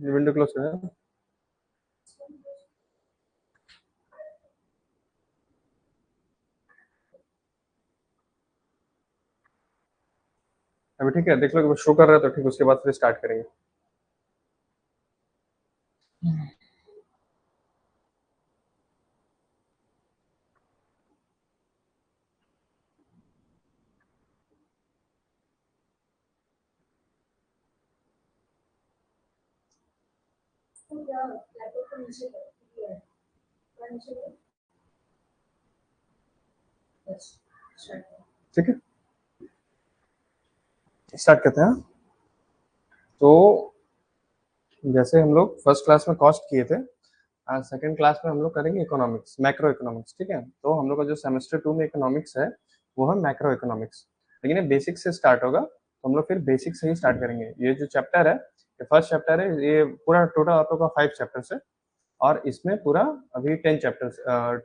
Window close कर। अभी ठीक है, देख लो शो कर रहा है तो ठीक, उसके बाद फिर स्टार्ट करेंगे। ठीक है, स्टार्ट करते हैं। तो जैसे हम लोग फर्स्ट क्लास में कॉस्ट किए थे, आज सेकंड क्लास में हम लोग करेंगे इकोनॉमिक्स, मैक्रो इकोनॉमिक्स। ठीक है, तो हम लोग का जो सेमेस्टर 2 में इकोनॉमिक्स है वो है मैक्रो इकोनॉमिक्स, लेकिन ये बेसिक से स्टार्ट होगा, तो हम लोग फिर बेसिक से ही स्टार्ट करेंगे। ये जो चैप्टर है, ये फर्स्ट चैप्टर है, ये पूरा टोटल आप लोग का 5 चैप्टर्स है, और इसमें पूरा अभी 10 चैप्टर्स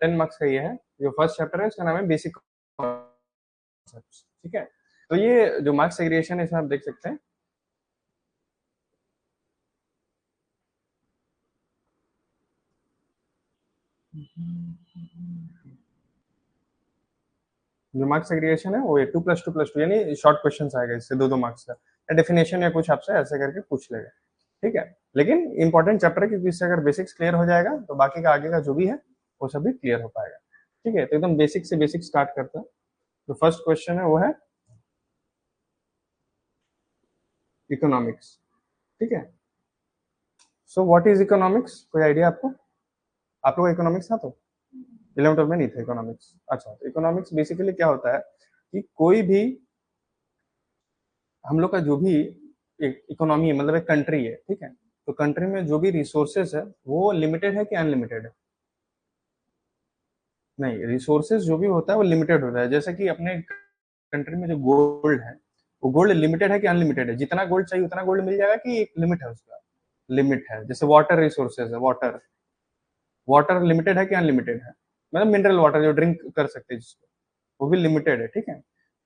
10 मार्क्स का ये है। जो फर्स्ट चैप्टर है इसका नाम है बेसिक कॉन्सेप्ट्स। ठीक है, तो ये जो मार्क्स सेग्रीगेशन है इसमें आप देख सकते हैं। जो मार्क्स सेग्रीगेशन है वो ये 2+2+2 यानी शॉर्ट क्वेश्चन आएगा, इससे 2-2 मार्क्स का, या डेफिनेशन या कुछ आपसे ऐसे करके पूछ लेगा। ठीक है, लेकिन इंपॉर्टेंट चैप्टर है क्योंकि इससे अगर बेसिक्स क्लियर हो जाएगा तो बाकी का आगे का जो भी है वो सब भी क्लियर हो पाएगा। ठीक है, तो एकदम बेसिक से बेसिक स्टार्ट करते हैं। तो फर्स्ट क्वेश्चन है वो है इकोनॉमिक्स। ठीक है, सो व्हाट इज इकोनॉमिक्स, कोई आइडिया आपको? आप लोग इकोनॉमिक्स था तो 11th में नहीं था इकोनॉमिक्स। अच्छा, तो इकोनॉमिक्स बेसिकली क्या होता है कि कोई भी हम लोग का जो भी इकोनॉमी है, मतलब एक कंट्री है, ठीक है, तो कंट्री में जो भी रिसोर्सेज है वो लिमिटेड है कि अनलिमिटेड है? नहीं, रिसोर्सेज जो भी होता है वो लिमिटेड होता है। जैसे कि अपने कंट्री में जो गोल्ड है, वो गोल्ड लिमिटेड है कि अनलिमिटेड है? जितना गोल्ड चाहिए उतना गोल्ड मिल जाएगा कि एक लिमिट है उसका? लिमिट है। जैसे वाटर रिसोर्सेज है, वाटर वाटर लिमिटेड है कि अनलिमिटेड है? मतलब मिनरल वाटर जो ड्रिंक कर सकते हैं जिसको, वो भी लिमिटेड है। ठीक है,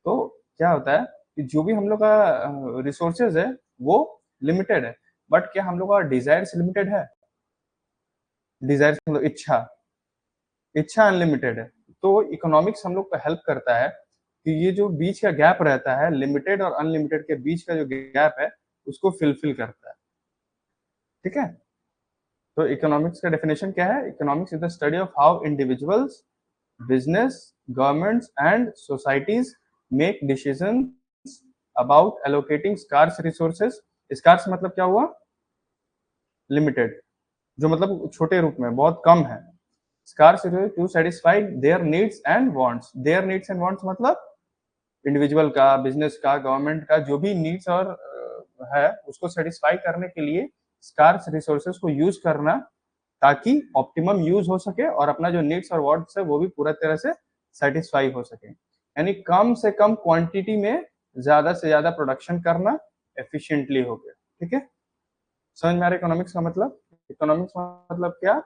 तो क्या होता है कि जो भी हम लोग का रिसोर्सेज है वो लिमिटेड है, बट क्या हम लोग का डिजायर्स लिमिटेड है? डिजायर्स मतलब इच्छा, इच्छा अनलिमिटेड है। तो इकोनॉमिक्स हम लोग को हेल्प करता है कि ये जो बीच का गैप रहता है, लिमिटेड और अनलिमिटेड के बीच का जो गैप है, उसको फिलफिल करता है। ठीक है, तो इकोनॉमिक्स का डेफिनेशन क्या है? Economics is the study of how individuals, business, governments and societies make decisions about allocating scarce resources। scarce मतलब क्या हुआ? लिमिटेड, जो मतलब छोटे रूप में बहुत कम है। scarce to satisfy their needs and wants। their needs and wants मतलब इंडिविजुअल का, बिजनेस का, गवर्नमेंट का जो भी नीड्स और है उसको सेटिस्फाई करने के लिए स्कार्स रिसोर्सेज को यूज करना, ताकि ऑप्टिमम यूज हो सके और अपना जो नीड्स और वांट्स है वो भी पूरा तरह से सेटिस्फाई हो सके। यानी कम से कम क्वांटिटी में ज्यादा से ज्यादा प्रोडक्शन करना एफिशिएंटली हो गया। ठीक है, समझ में आ रहा है इकोनॉमिक्स का मतलब? इकोनॉमिक्स मतलब क्या?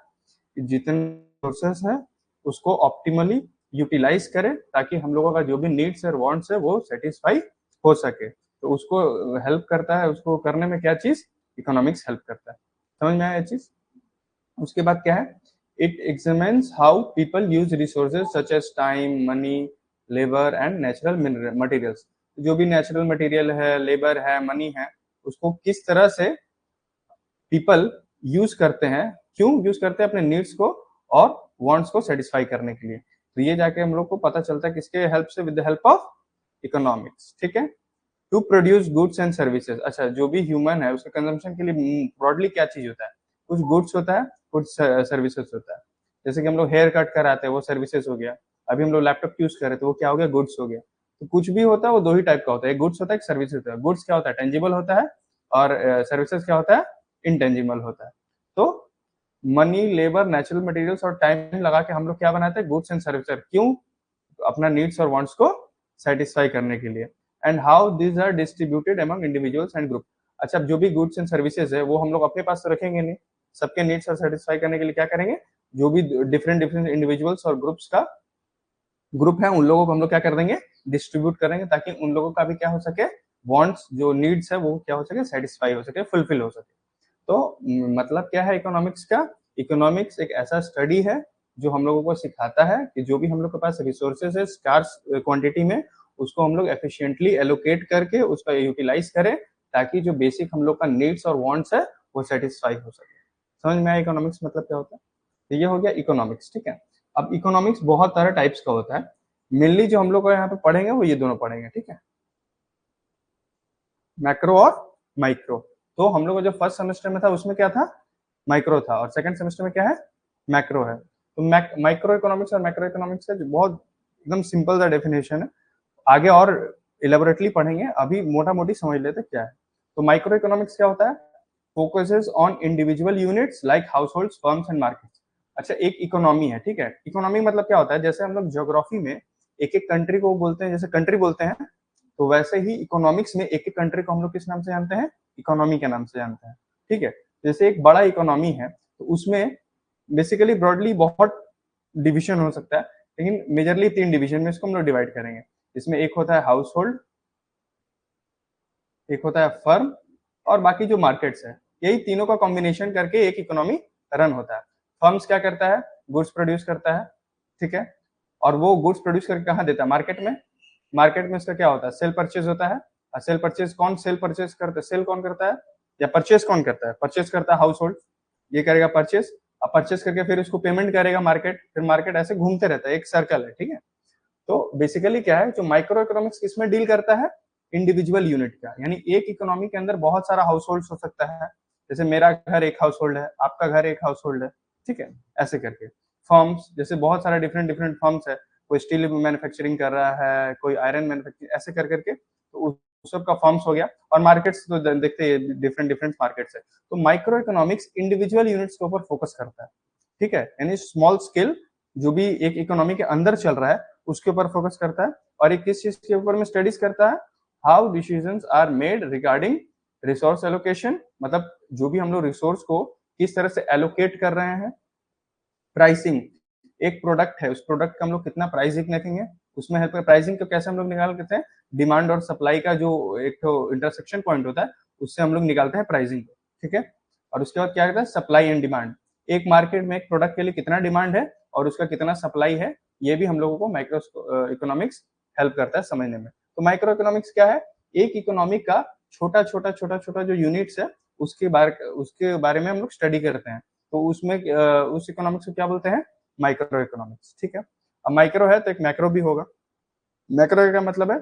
जितने रिसोर्सेस है उसको ऑप्टिमली यूटिलाइज करें ताकि हम लोगों का जो भी नीड्स और वांट्स है वो सेटिस्फाई हो सके। तो उसको हेल्प करता है, उसको करने में क्या चीज? इकोनॉमिक्स हेल्प करता है। समझ में आया ये चीज? उसके बाद क्या है? It examines how people use resources such as time, money, labour and natural materials. जो भी नेचुरल मटेरियल है, लेबर है, मनी है, उसको किस तरह से पीपल यूज करते हैं, क्यों यूज करते हैं? अपने नीड्स को और वांट्स को सेटिस्फाई करने के लिए। तो ये जाके हम लोग को पता चलता है किसके हेल्प से? With the help of economics. ठीक है, to produce goods and services. अच्छा, जो भी ह्यूमन है उसके कंजम्पशन के लिए ब्रॉडली क्या चीज होता है? कुछ गुड्स होता है, कुछ सर्विसेज होता है। जैसे कि हम लोग हेयर कट कराते हैं वो सर्विसेज हो गया, अभी हम लोग लैपटॉप यूज कर रहे हैं तो वो क्या हो गया? गुड्स हो गया। तो कुछ भी होता है वो दो ही टाइप का होता है, एक गुड्स होता है, एक सर्विस होता है। गुड्स क्या होता है? टेंजिबल होता है, और सर्विसेज क्या होता है? इनटेंजिबल होता है। तो मनी, लेबर, नेचुरल मटेरियल्स और टाइम लगा के हम लोग क्या बनाते हैं? Goods and services. क्यों? अपना नीड्स और वांट्स को सेटिस्फाई करने के लिए। And how these are distributed among individuals and group. अच्छा, जो भी गुड्स एंड सर्विसेज है वो हम लोग अपने पास तो रखेंगे नहीं, सबके नीड्स और सेटिस्फाई करने के लिए क्या करेंगे? जो भी डिफरेंट डिफरेंट इंडिविजुअल्स और ग्रुप्स का ग्रुप है उन लोगों को हम लोग क्या कर देंगे? डिस्ट्रीब्यूट करेंगे, ताकि उन लोगों का भी क्या हो सके? वांट्स, जो नीड्स है वो क्या हो सके? सेटिस्फाई हो सके, फुलफिल हो सके। तो मतलब क्या है इकोनॉमिक्स का? इकोनॉमिक्स एक ऐसा स्टडी है जो हम लोगों को सिखाता है कि जो भी हम लोग के पास रिसोर्सेज है स्कार्स क्वांटिटी में, उसको हम लोग एफिशिएंटली एलोकेट करके उसका यूटिलाइज करें, ताकि जो बेसिक हम लोग का नीड्स और वांट्स है वो सेटिस्फाई हो सके। समझ में आया इकोनॉमिक्स मतलब क्या होता है? तो ये हो गया इकोनॉमिक्स, ठीक है। अब इकोनॉमिक्स बहुत सारे टाइप्स का होता है, मेनली जो हम लोग यहाँ पे पढ़ेंगे वो ये दोनों पढ़ेंगे, ठीक है, मैक्रो और माइक्रो। तो हम लोग जो फर्स्ट सेमेस्टर में था उसमें क्या था? माइक्रो था, और सेकंड सेमेस्टर में क्या है? मैक्रो है। तो माइक्रो इकोनॉमिक्स और मैक्रो इकोनॉमिक्स है जो बहुत एकदम सिंपल सा डेफिनेशन है, आगे और इलेबोरेटली पढ़ेंगे, अभी मोटा मोटी समझ लेते क्या है। तो माइक्रो इकोनॉमिक्स क्या होता है? Focuses on individual units like house hold, firms and markets. अच्छा, एक इकोनॉमी है, ठीक है। इकोनॉमी मतलब क्या होता है? जैसे हम लोग ज्योग्राफी में एक एक कंट्री को बोलते हैं, जैसे कंट्री बोलते हैं, तो वैसे ही इकोनॉमिक्स में एक एक कंट्री को हम लोग किस नाम से जानते हैं? इकोनॉमी के नाम से जानते हैं, ठीक है। जैसे एक बड़ा इकोनॉमी है तो उसमें बेसिकली ब्रॉडली बहुत डिवीजन हो सकता है, लेकिन मेजरली 3 डिवीजन में इसको हम लोग डिवाइड करेंगे। इसमें एक होता है हाउस होल्ड, एक होता है फर्म, और बाकी जो मार्केट्स है, यही तीनों का कॉम्बिनेशन करके एक इकोनॉमी रन होता है। फर्म्स क्या करता है? गुड्स प्रोड्यूस करता है, ठीक है, और वो गुड्स प्रोड्यूस करके कहाँ देता है? मार्केट में। मार्केट में उसका क्या होता है? सेल परचेज होता है। और सेल परचेज कौन सेल परचेज करता है? सेल कौन करता है या परचेज कौन करता है? परचेज करता है हाउस होल्ड, ये करेगा परचेज, अब परचेज करके फिर उसको पेमेंट करेगा मार्केट, फिर मार्केट ऐसे घूमते रहता है, एक सर्कल है, ठीक है। तो बेसिकली क्या है, जो माइक्रो इकोनॉमिक्स किसमें डील करता है? इंडिविजुअल यूनिट का, यानी एक इकोनॉमी के अंदर बहुत सारा हाउस होल्ड हो सकता है। जैसे मेरा घर एक हाउस होल्ड है, आपका घर एक हाउस होल्ड है, ठीक है, ऐसे करके। फर्म्स, जैसे बहुत सारा डिफरेंट डिफरेंट फर्म्स है, कोई स्टील मैन्युफैक्चरिंग कर रहा है, कोई आयरन मैन्युफैक्चरिंग, ऐसे कर करके तो उस सब का फर्म्स हो गया। और मार्केट्स तो देखते हैं डिफरेंट डिफरेंट मार्केट्स है। तो माइक्रो इकोनॉमिक्स इंडिविजुअल यूनिट्स के ऊपर फोकस करता है, ठीक है, यानी स्मॉल स्केल जो भी एक इकोनॉमी के अंदर चल रहा है उसके ऊपर फोकस करता है। और एक किस चीज के ऊपर में स्टडीज करता है? How decisions are made regarding resource allocation, मतलब जो भी हम लोग रिसोर्स को किस तरह से एलोकेट कर रहे हैं। प्राइसिंग, एक प्रोडक्ट है, उस प्रोडक्ट का हम लोग कितना प्राइसिंग रखेंगे, उसमें हेल्प कर। प्राइसिंग को कैसे हम लोग निकाल करते हैं? डिमांड और सप्लाई का जो एक तो इंटरसेक्शन पॉइंट होता है, उससे हम लोग निकालते हैं प्राइसिंग को, ठीक है। और उसके बाद क्या करता है? सप्लाई एंड डिमांड, एक मार्केट में एक प्रोडक्ट के लिए कितना डिमांड है और उसका कितना सप्लाई है, ये भी हम लोगों को माइक्रो इकोनॉमिक्स हेल्प करता है समझने में। तो माइक्रो इकोनॉमिक्स क्या है? एक इकोनॉमिक का छोटा छोटा छोटा छोटा जो यूनिट्स है उसके बारे में हम लोग स्टडी करते हैं। तो उसमें उस इकोनॉमिक्स को क्या बोलते हैं? माइक्रो इकोनॉमिक्स, ठीक है। अब माइक्रो है तो एक मैक्रो भी होगा। मैक्रो का मतलब है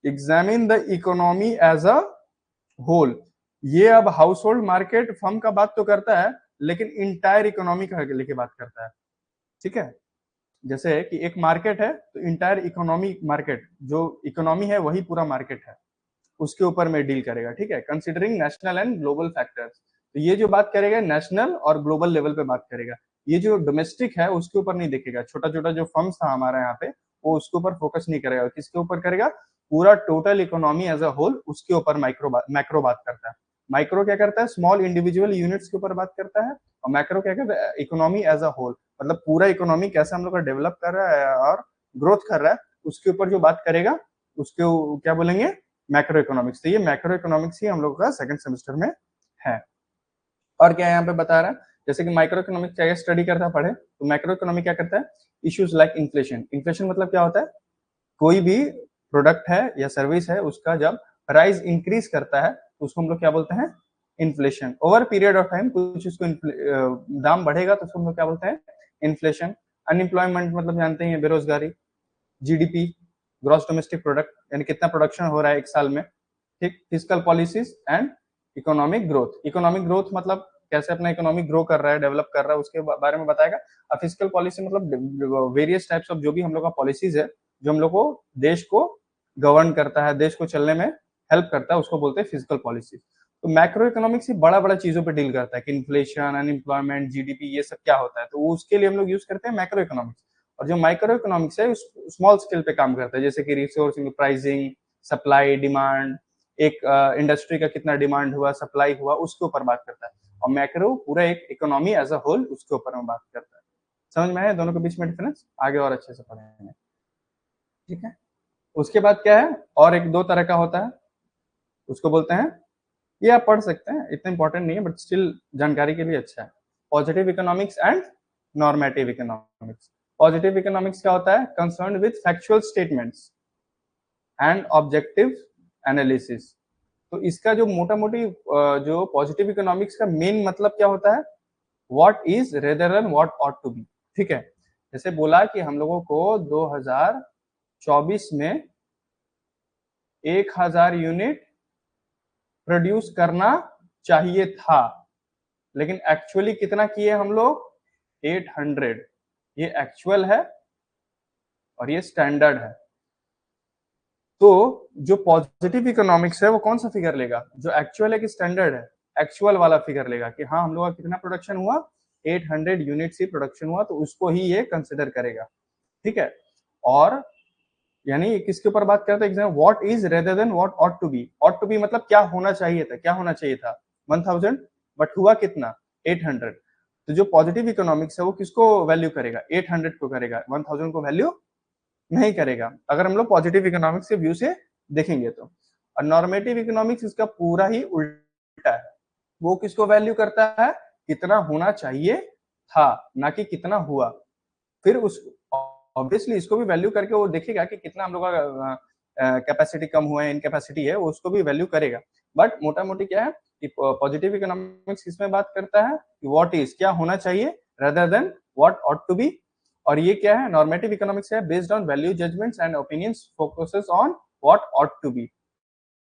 examine the economy as a whole. ये अब हाउस होल्ड, मार्केट, फर्म का बात तो करता है, लेकिन इंटायर इकोनॉमी का लेके बात करता है, ठीक है। जैसे कि एक मार्केट है तो इंटायर इकोनॉमी, मार्केट जो इकोनॉमी है वही पूरा मार्केट है, उसके ऊपर में डील करेगा, ठीक है। Considering national and global factors, तो ये जो बात करेगा नेशनल और ग्लोबल लेवल पे बात करेगा। ये जो डोमेस्टिक है उसके ऊपर नहीं देखेगा, छोटा छोटा जो फर्म्स था हमारे यहाँ पे वो उसके ऊपर फोकस नहीं करेगा, किसके ऊपर करेगा? पूरा total economy as a whole, उसके ऊपर मैक्रो बात करता है। माइक्रो क्या करता है? स्मॉल इंडिविजुअल यूनिट्स के ऊपर बात करता है। और मैक्रो क्या करता है? इकोनॉमी एज अ होल, मतलब पूरा इकोनॉमी कैसे हम लोग का डेवलप कर रहा है और ग्रोथ कर रहा है, उसके ऊपर जो बात करेगा उसके क्या बोलेंगे? Macro economics. तो ये मैक्रो इकोनॉमिक्स ही हम लोग का सेकंड सेमेस्टर में है। और क्या यहाँ पे बता रहा है? जैसे कि माइक्रो इकोनॉमिक्स क्या स्टडी करता पढ़े, तो मैक्रो इकोनॉमिक क्या करता है? Issues like inflation. इन्फ्लेशन मतलब क्या होता है? कोई भी प्रोडक्ट है या सर्विस है उसका जब प्राइस इंक्रीज करता है तो उसको हम लोग क्या बोलते हैं? Inflation. Over period of time कुछ उसको दाम बढ़ेगा तो उसको हम लोग क्या बोलते हैं? इन्फ्लेशन। अनएम्प्लॉयमेंट मतलब जानते हैं, बेरोजगारी। जीडीपी, ग्रॉस डोमेस्टिक प्रोडक्ट, यानी कितना प्रोडक्शन हो रहा है एक साल में, ठीक। Physical policies and economic growth. Economic growth मतलब कैसे अपना इकोनॉमी ग्रो कर रहा है, डेवलप कर रहा है, उसके बारे में बताएगा। अब फिजिकल पॉलिसी मतलब वेरियस टाइप्स ऑफ जो भी हम लोग का पॉलिसीज है, जो हम लोग को देश को गवर्न करता है, देश को चलने में हेल्प करता है, उसको बोलते हैं फिजिकल पॉलिसी। तो मैक्रो इकोनॉमिक्स ही बड़ा बड़ा चीजों पे डील करता है कि इन्फ्लेशन, अनएम्प्लॉयमेंट, जीडीपी, ये सब क्या होता है, तो उसके लिए हम लोग यूज करते हैं मैक्रो इकोनॉमिक्स। और जो माइक्रो इकोनॉमिक्स है स्मॉल स्केल पे काम करता है, जैसे कि रिसोर्स प्राइसिंग, सप्लाई, डिमांड, एक इंडस्ट्री का कितना डिमांड हुआ, सप्लाई हुआ, उसके ऊपर बात करता है। और मैक्रो पूरा एक इकोनॉमी एज अ होल उसके ऊपर में बात करता है। समझ में आया दोनों के बीच में डिफरेंस? आगे और अच्छे से पढ़ेंगे, ठीक है। उसके बाद क्या है? और एक दो तरह का होता है, उसको बोलते हैं ये आप पढ़ सकते हैं, इतना इंपॉर्टेंट नहीं है बट स्टिल जानकारी के लिए अच्छा है। Positive economics and normative economics. Positive economics क्या होता है? Concern with factual statements and objective analysis. तो इसका जो मोटा मोटी जो पॉजिटिव इकोनॉमिक्स का मेन मतलब क्या होता है? What is rather than what ought to be. ठीक है, जैसे बोला कि हम लोगों को 2024 में 1000 यूनिट प्रोड्यूस करना चाहिए था, लेकिन एक्चुअली कितना किए हम लोग? 800। ये एक्चुअल है और ये स्टैंडर्ड है। तो जो पॉजिटिव इकोनॉमिक्स है वो कौन सा फिगर लेगा? जो एक्चुअल है कि स्टैंडर्ड है? एक्चुअल वाला फिगर लेगा कि हाँ हम लोग का कितना प्रोडक्शन हुआ, 800 यूनिट्स ही प्रोडक्शन हुआ, तो उसको ही ये कंसिडर करेगा। ठीक है, और यानी किसके ऊपर बात करते हैं exam? What is rather than what ought to be. Ought to be मतलब क्या होना चाहिए था, क्या होना चाहिए था 1000 बट हुआ कितना? 800। तो जो पॉजिटिव इकोनॉमिक्स है वो किसको वैल्यू करेगा? 800 को करेगा, 1000 को वैल्यू नहीं करेगा, अगर हम लोग पॉजिटिव इकोनॉमिक्स के व्यू से देखेंगे तो। और नॉर्मेटिव इकोनॉमिक्स इसका पूरा ही उल्टा है। वो किसको वैल्यू करता है? कितना होना चाहिए था, ना कि कितना हुआ। फिर उस ऑब्वियसली इसको भी वैल्यू करके वो देखेगा कि कितना हम लोग का कैपेसिटी कम हुआ है, इनकैपेसिटी है, वो उसको भी वैल्यू करेगा। बट मोटा मोटी क्या है कि पॉजिटिव इकोनॉमिक्स इसमें बात करता है कि व्हाट इज, क्या होना चाहिए, rather than what ought to be. और ये क्या है? नॉर्मेटिव इकोनॉमिक्स है based on value judgements and opinions, focuses on what ought to be,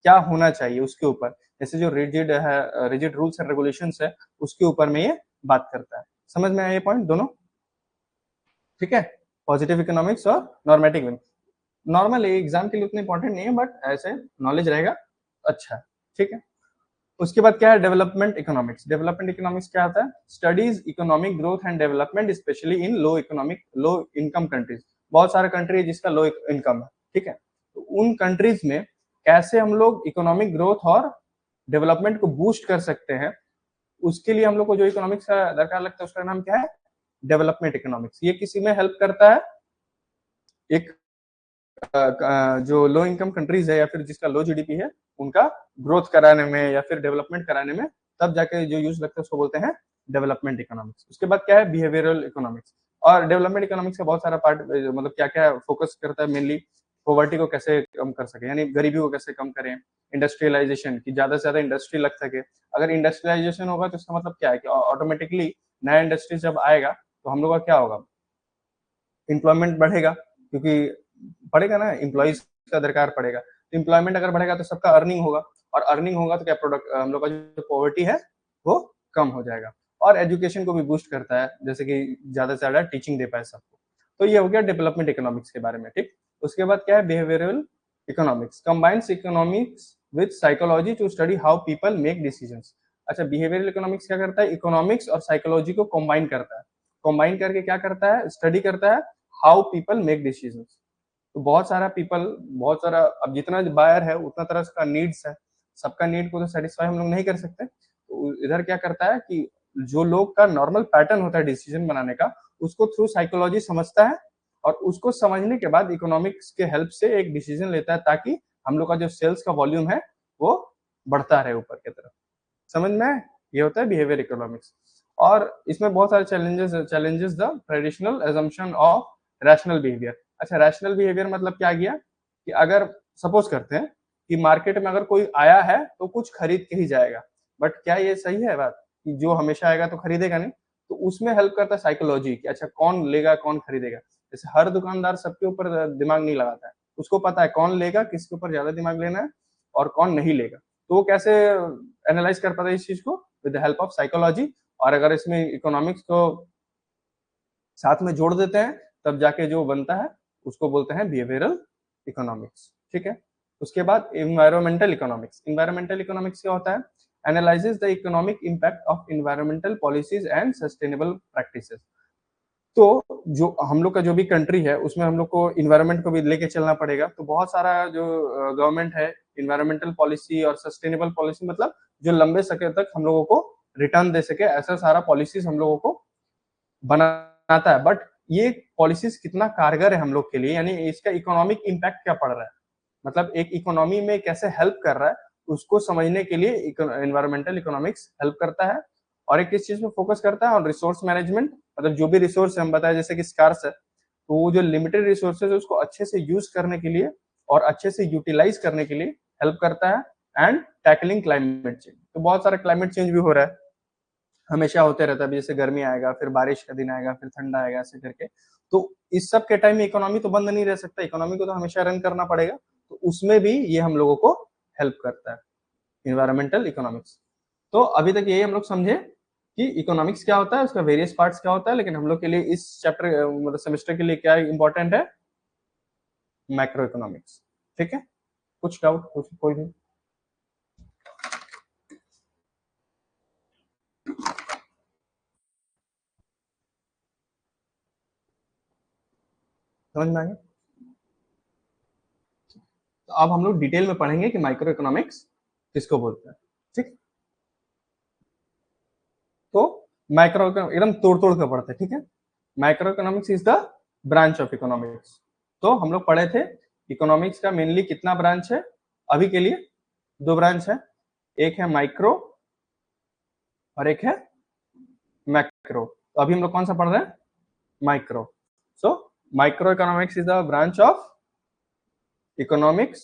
क्या होना चाहिए उसके ऊपर। जैसे जो रिजिड है, रिजिड रूल्स एंड रेगुलेशंस है, उसके ऊपर में ये बात करता है। समझ में आया ये पॉइंट दोनों? ठीक है, पॉजिटिव इकोनॉमिक्स और नॉर्मेटिव इकोनॉमिक्स। नॉर्मल एग्जाम के लिए उतना इंपॉर्टेंट नहीं है बट ऐसे नॉलेज रहेगा अच्छा। ठीक है, उसके बाद क्या है? Development economics. डेवलपमेंट इकोनॉमिक्स क्या आता है? Studies economic growth and development specially in low income countries. बहुत सारे कंट्री है जिसका लो इनकम है। ठीक है, तो उन कंट्रीज में कैसे हम लोग इकोनॉमिक ग्रोथ और डेवलपमेंट को बूस्ट कर सकते हैं, उसके लिए हम लोग को जो इकोनॉमिक्स का दरकार लगता है उसका नाम क्या है? Development economics. ये किसी में हेल्प करता है? एक जो लो इनकम कंट्रीज है या फिर जिसका लो जीडीपी है, उनका ग्रोथ कराने में या फिर डेवलपमेंट कराने में, तब जाके जो यूज लगता है उसको बोलते हैं डेवलपमेंट इकोनॉमिक्स। उसके बाद क्या है? Behavioural economics. और डेवलपमेंट इकोनॉमिक्स का बहुत सारा पार्ट, मतलब क्या क्या फोकस करता है मेनली? पॉवर्टी को कैसे कम कर सके, यानी गरीबी को कैसे कम करें। इंडस्ट्रियलाइजेशन की ज्यादा से ज्यादा इंडस्ट्री लग सके। अगर इंडस्ट्रियलाइजेशन होगा तो इसका मतलब क्या है कि ऑटोमेटिकली नया इंडस्ट्री जब आएगा तो हम लोग का क्या होगा? एम्प्लॉयमेंट बढ़ेगा, क्योंकि बढ़ेगा ना, एम्प्लॉइज का दरकार पड़ेगा। तो एम्प्लॉयमेंट अगर बढ़ेगा तो सबका अर्निंग होगा, और अर्निंग होगा तो क्या प्रोडक्ट हम लोग का जो पॉवर्टी है वो कम हो जाएगा। और एजुकेशन को भी बूस्ट करता है, जैसे कि ज्यादा से ज्यादा टीचिंग दे पाए सबको। तो ये हो गया डेवलपमेंट इकोनॉमिक्स के बारे में। ठीक, उसके बाद क्या है? Behavioural economics combines economics with psychology to study how people make decisions. अच्छा, बिहेवियरल इकोनॉमिक्स क्या करता है? इकोनॉमिक्स और साइकोलॉजी को कंबाइन करता है। कंबाइन करके क्या करता है? स्टडी करता है हाउ पीपल मेक डिसीजंस। तो बहुत सारा पीपल, बहुत सारा, अब जितना बायर है उतना तरह का नीड्स है, सबका नीड को तो सेटिस्फाई हम लोग नहीं कर सकते। तो इधर क्या करता है कि जो लोग का नॉर्मल पैटर्न होता है डिसीजन बनाने का, उसको थ्रू साइकोलॉजी समझता है, और उसको समझने के बाद इकोनॉमिक्स के हेल्प से एक डिसीजन लेता है, ताकि हम लोग का जो सेल्स का वॉल्यूम है वो बढ़ता रहे ऊपर की तरफ। समझ में आए? ये होता है बिहेवियर इकोनॉमिक्स। और इसमें बहुत सारे challenges the traditional assumption of rational behaviour. अच्छा, रैशनल बिहेवियर मतलब क्या गया कि अगर सपोज करते हैं कि मार्केट में अगर कोई आया है तो कुछ खरीद के ही जाएगा, बट क्या ये सही है बात कि जो हमेशा आएगा तो खरीदेगा नहीं? तो उसमें हेल्प करता है साइकोलॉजी कि अच्छा कौन लेगा कौन खरीदेगा। जैसे हर दुकानदार सबके ऊपर दिमाग नहीं लगाता है, उसको पता है कौन लेगा, किसके ऊपर ज्यादा दिमाग लेना है और कौन नहीं लेगा। तो वो कैसे एनालाइज कर पाता है इस चीज को? With the help of psychology. और अगर इसमें इकोनॉमिक्स को साथ में जोड़ देते हैं तब जाके जो बनता है उसको बोलते हैं बिहेवियरल इकोनॉमिक्स। ठीक है, उसके बाद इन्वायरमेंटल इकोनॉमिक्स। इन्वायरमेंटल इकोनॉमिक्स क्या होता है? Analyses the economic impact of environmental policies and sustainable practices. तो जो हम लोग का जो भी कंट्री है उसमें हम लोग को इन्वायरमेंट को भी लेके चलना पड़ेगा। तो बहुत सारा जो गवर्नमेंट है, इन्वायरमेंटल पॉलिसी और सस्टेनेबल पॉलिसी, मतलब जो लंबे समय तक हम लोगों को रिटर्न दे सके, ऐसा सारा पॉलिसीज हम लोगों को बनाता है। बट ये पॉलिसीज कितना कारगर है हम लोग के लिए, यानी इसका इकोनॉमिक इम्पैक्ट क्या पड़ रहा है, मतलब एक इकोनॉमी में कैसे हेल्प कर रहा है, उसको समझने के लिए एनवायरमेंटल इकोनॉमिक्स हेल्प करता है। और एक किस चीज में फोकस करता है, और रिसोर्स मैनेजमेंट, मतलब जो भी रिसोर्स हम बताए जैसे कि स्कार्स है, तो वो जो लिमिटेड रिसोर्सेज है उसको अच्छे से यूज करने के लिए और अच्छे से यूटिलाइज करने के लिए हेल्प करता है। एंड टैकलिंग क्लाइमेट चेंज, तो बहुत सारा क्लाइमेट चेंज भी हो रहा है, हमेशा होते रहता है। जैसे गर्मी आएगा, फिर बारिश का दिन आएगा, फिर ठंडा आएगा, ऐसे करके। तो इस सब के टाइम में इकोनॉमी तो बंद नहीं रह सकता, इकोनॉमी को तो हमेशा रन करना पड़ेगा। तो उसमें भी ये हम लोगों को हेल्प करता है, इन्वायरमेंटल इकोनॉमिक्स। तो अभी तक यही हम लोग समझे कि इकोनॉमिक्स क्या होता है, उसका वेरियस पार्ट्स क्या होता है। लेकिन हम लोग के लिए इस चैप्टर मतलब सेमेस्टर के लिए क्या इंपॉर्टेंट है, मैक्रो इकोनॉमिक्स। ठीक है, कुछ डाउट कोई भी? समझ में आएगा? तो अब हम लोग डिटेल में पढ़ेंगे कि माइक्रो इकोनॉमिक्स किसको बोलते हैं। ठीक, तो माइक्रो एकदम तोड़ तोड़ कर पढ़ते हैं। ठीक है, micro economics is the branch of economics. तो हम लोग पढ़े थे इकोनॉमिक्स का मेनली कितना ब्रांच है, अभी के लिए दो ब्रांच है, एक है माइक्रो और एक है मैक्रो। तो अभी हम लोग कौन सा पढ़ रहे हैं, micro. So micro economics is the branch of economics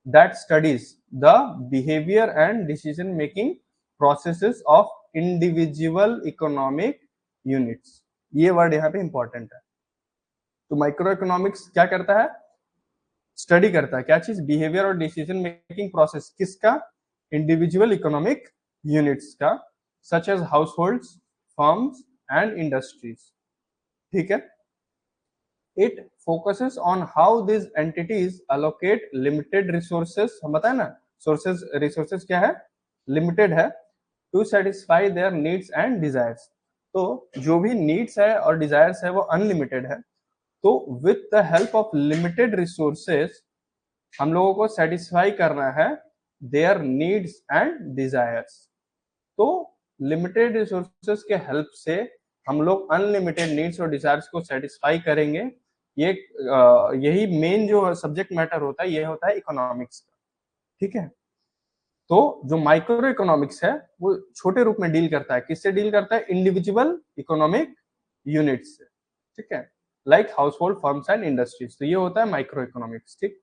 that studies the behavior and decision making processes of individual economic units। ये वर्ड यहाँ पे इंपॉर्टेंट है। तो माइक्रो इकोनॉमिक्स क्या करता है, स्टडी करता है क्या चीज, बिहेवियर और डिसीजन मेकिंग प्रोसेस किसका, इंडिविजुअल इकोनॉमिक यूनिट्स का, such as household, firms and industries. ठीक है, it focuses on how these entities allocate limited resources। हम बताए ना, रिसोर्सेज क्या है, लिमिटेड है, to satisfy their needs and desires. तो जो भी नीड्स है और डिजायर्स है वो अनलिमिटेड है। तो with the help of limited resources हम लोगों को सेटिस्फाई करना है देयर नीड्स एंड डिजायर्स। तो लिमिटेड रिसोर्सेज के हेल्प से हम लोग अनलिमिटेड नीड्स और डिजायर्स को सेटिस्फाई करेंगे। ये यही मेन जो सब्जेक्ट मैटर होता है, ये होता है इकोनॉमिक्स का। ठीक है, तो जो माइक्रो इकोनॉमिक्स है वो छोटे रूप में डील करता है, किससे डील करता है, इंडिविजुअल इकोनॉमिक यूनिट्स से। ठीक है, like house hold, firms and industries. तो ये होता है माइक्रो इकोनॉमिक्स। ठीक,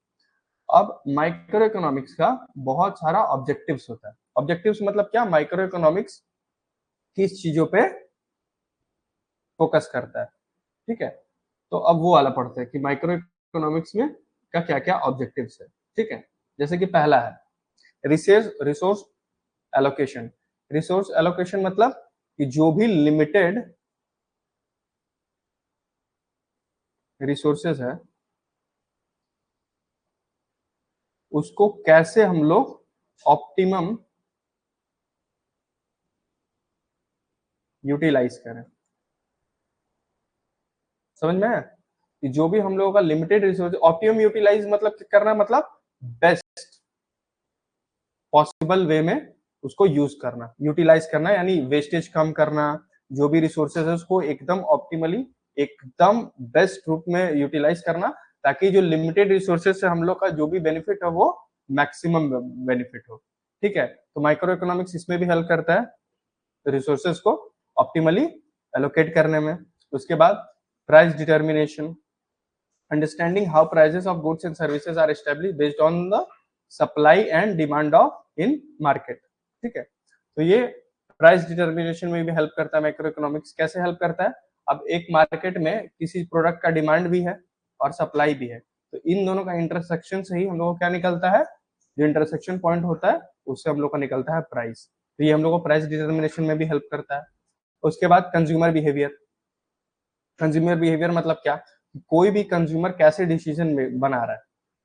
अब माइक्रो इकोनॉमिक्स का बहुत सारा ऑब्जेक्टिव्स होता है। ऑब्जेक्टिव्स मतलब क्या, माइक्रो इकोनॉमिक्स किस चीजों पे फोकस करता है। ठीक है, तो अब वो वाला पढ़ते हैं कि माइक्रो इकोनॉमिक्स में का क्या क्या ऑब्जेक्टिव्स है। ठीक है, जैसे कि पहला है रिसोर्स एलोकेशन। रिसोर्स एलोकेशन मतलब कि जो भी लिमिटेड रिसोर्सेज है उसको कैसे हम लोग ऑप्टिमम यूटिलाइज करें। समझ में है कि जो भी हम लोगों का लिमिटेड रिसोर्स, ऑप्टिमम यूटिलाइज मतलब करना, मतलब बेस्ट पॉसिबल वे में उसको यूज करना, यूटिलाइज करना, यानी वेस्टेज कम करना, जो भी रिसोर्सेज है उसको एकदम ऑप्टिमली, एकदम बेस्ट रूप में यूटिलाइज करना, ताकि जो लिमिटेड रिसोर्सेज से हम लोग का जो भी बेनिफिट है वो मैक्सिमम बेनिफिट हो। ठीक है, तो माइक्रो इकोनॉमिक्स इसमें भी हेल्प करता है रिसोर्सेज को ऑप्टिमली एलोकेट करने में। उसके बाद price determination, understanding how prices of goods and services are established based on the supply and demand of in market. ठीक है, तो ये प्राइस डिटर्मिनेशन में भी हेल्प करता है माइक्रो इकोनॉमिक्स। कैसे हेल्प करता है, अब एक मार्केट में किसी प्रोडक्ट का डिमांड भी है और सप्लाई भी है, तो इन दोनों का इंटरसेक्शन से ही हम लोग को क्या निकलता है, जो इंटरसेक्शन पॉइंट होता है उससे हम लोग का निकलता है प्राइस। तो ये हम लोग को प्राइस डिटर्मिनेशन में भी हेल्प करता है। उसके बाद कंज्यूमर बिहेवियर। कंज्यूमर बिहेवियर मतलब क्या, कोई भी कंज्यूमर कैसे डिसीजन बना रहा है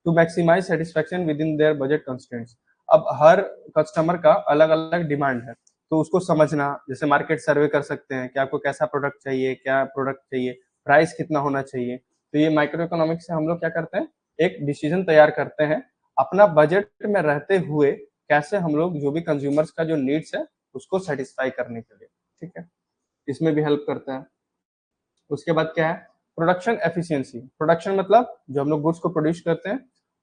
to maximize satisfaction within their budget constraints. अब हर कस्टमर का अलग अलग डिमांड है, तो उसको समझना, जैसे मार्केट सर्वे कर सकते हैं कि आपको कैसा प्रोडक्ट चाहिए, क्या प्रोडक्ट चाहिए, प्राइस कितना होना चाहिए। तो ये माइक्रो इकोनॉमिक्स से हम लोग क्या करते हैं, एक डिसीजन तैयार करते हैं अपना बजट में रहते हुए, कैसे हम लोग जो भी कंज्यूमर्स का जो नीड्स है उसको सेटिस्फाई करने के लिए। ठीक है, इसमें भी हेल्प करता है। उसके बाद क्या है, प्रोडक्शन एफिशिएंसी। प्रोडक्शन मतलब जो हम लोग गुड्स को प्रोड्यूस करते हैं,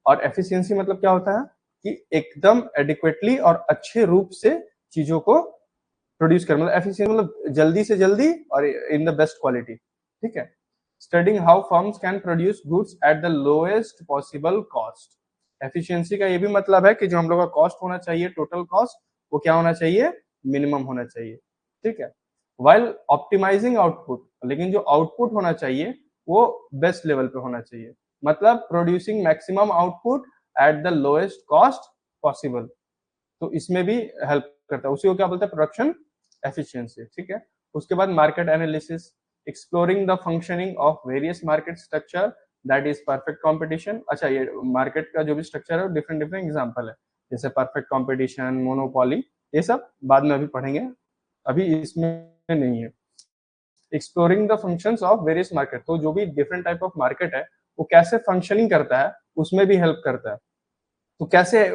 और एफिशिएंसी मतलब क्या होता है, कि एकदम एडिक्वेटली और अच्छे रूप से चीजों को प्रोड्यूस कर, मतलब एफिशिएंट, मतलब जल्दी से जल्दी और इन द बेस्ट क्वालिटी, ठीक है। Studying how firms can produce goods at the lowest possible cost. Efficiency का ये भी मतलब है कि जो हम लोग का कॉस्ट होना चाहिए, टोटल कॉस्ट, वो क्या होना चाहिए, मिनिमम होना चाहिए, ठीक है। वाइल ऑप्टिमाइजिंग आउटपुट, लेकिन जो आउटपुट होना चाहिए वो बेस्ट लेवल पे होना चाहिए, मतलब producing maximum output at the lowest cost possible. तो इसमें भी हेल्प करता है, उसी को क्या बोलते हैं, प्रोडक्शन एफिशिएंसी, ठीक है। उसके बाद market analysis, exploring the functioning of various market structure that is perfect competition. अच्छा, ये मार्केट का जो भी स्ट्रक्चर है डिफरेंट डिफरेंट एग्जांपल है, जैसे परफेक्ट कंपटीशन, मोनोपोली, ये सब बाद में अभी पढ़ेंगे, अभी इसमें नहीं है। Exploring the functions of various market, तो जो भी डिफरेंट टाइप ऑफ मार्केट है वो कैसे फंक्शनिंग करता है उसमें भी हेल्प करता है। तो कैसे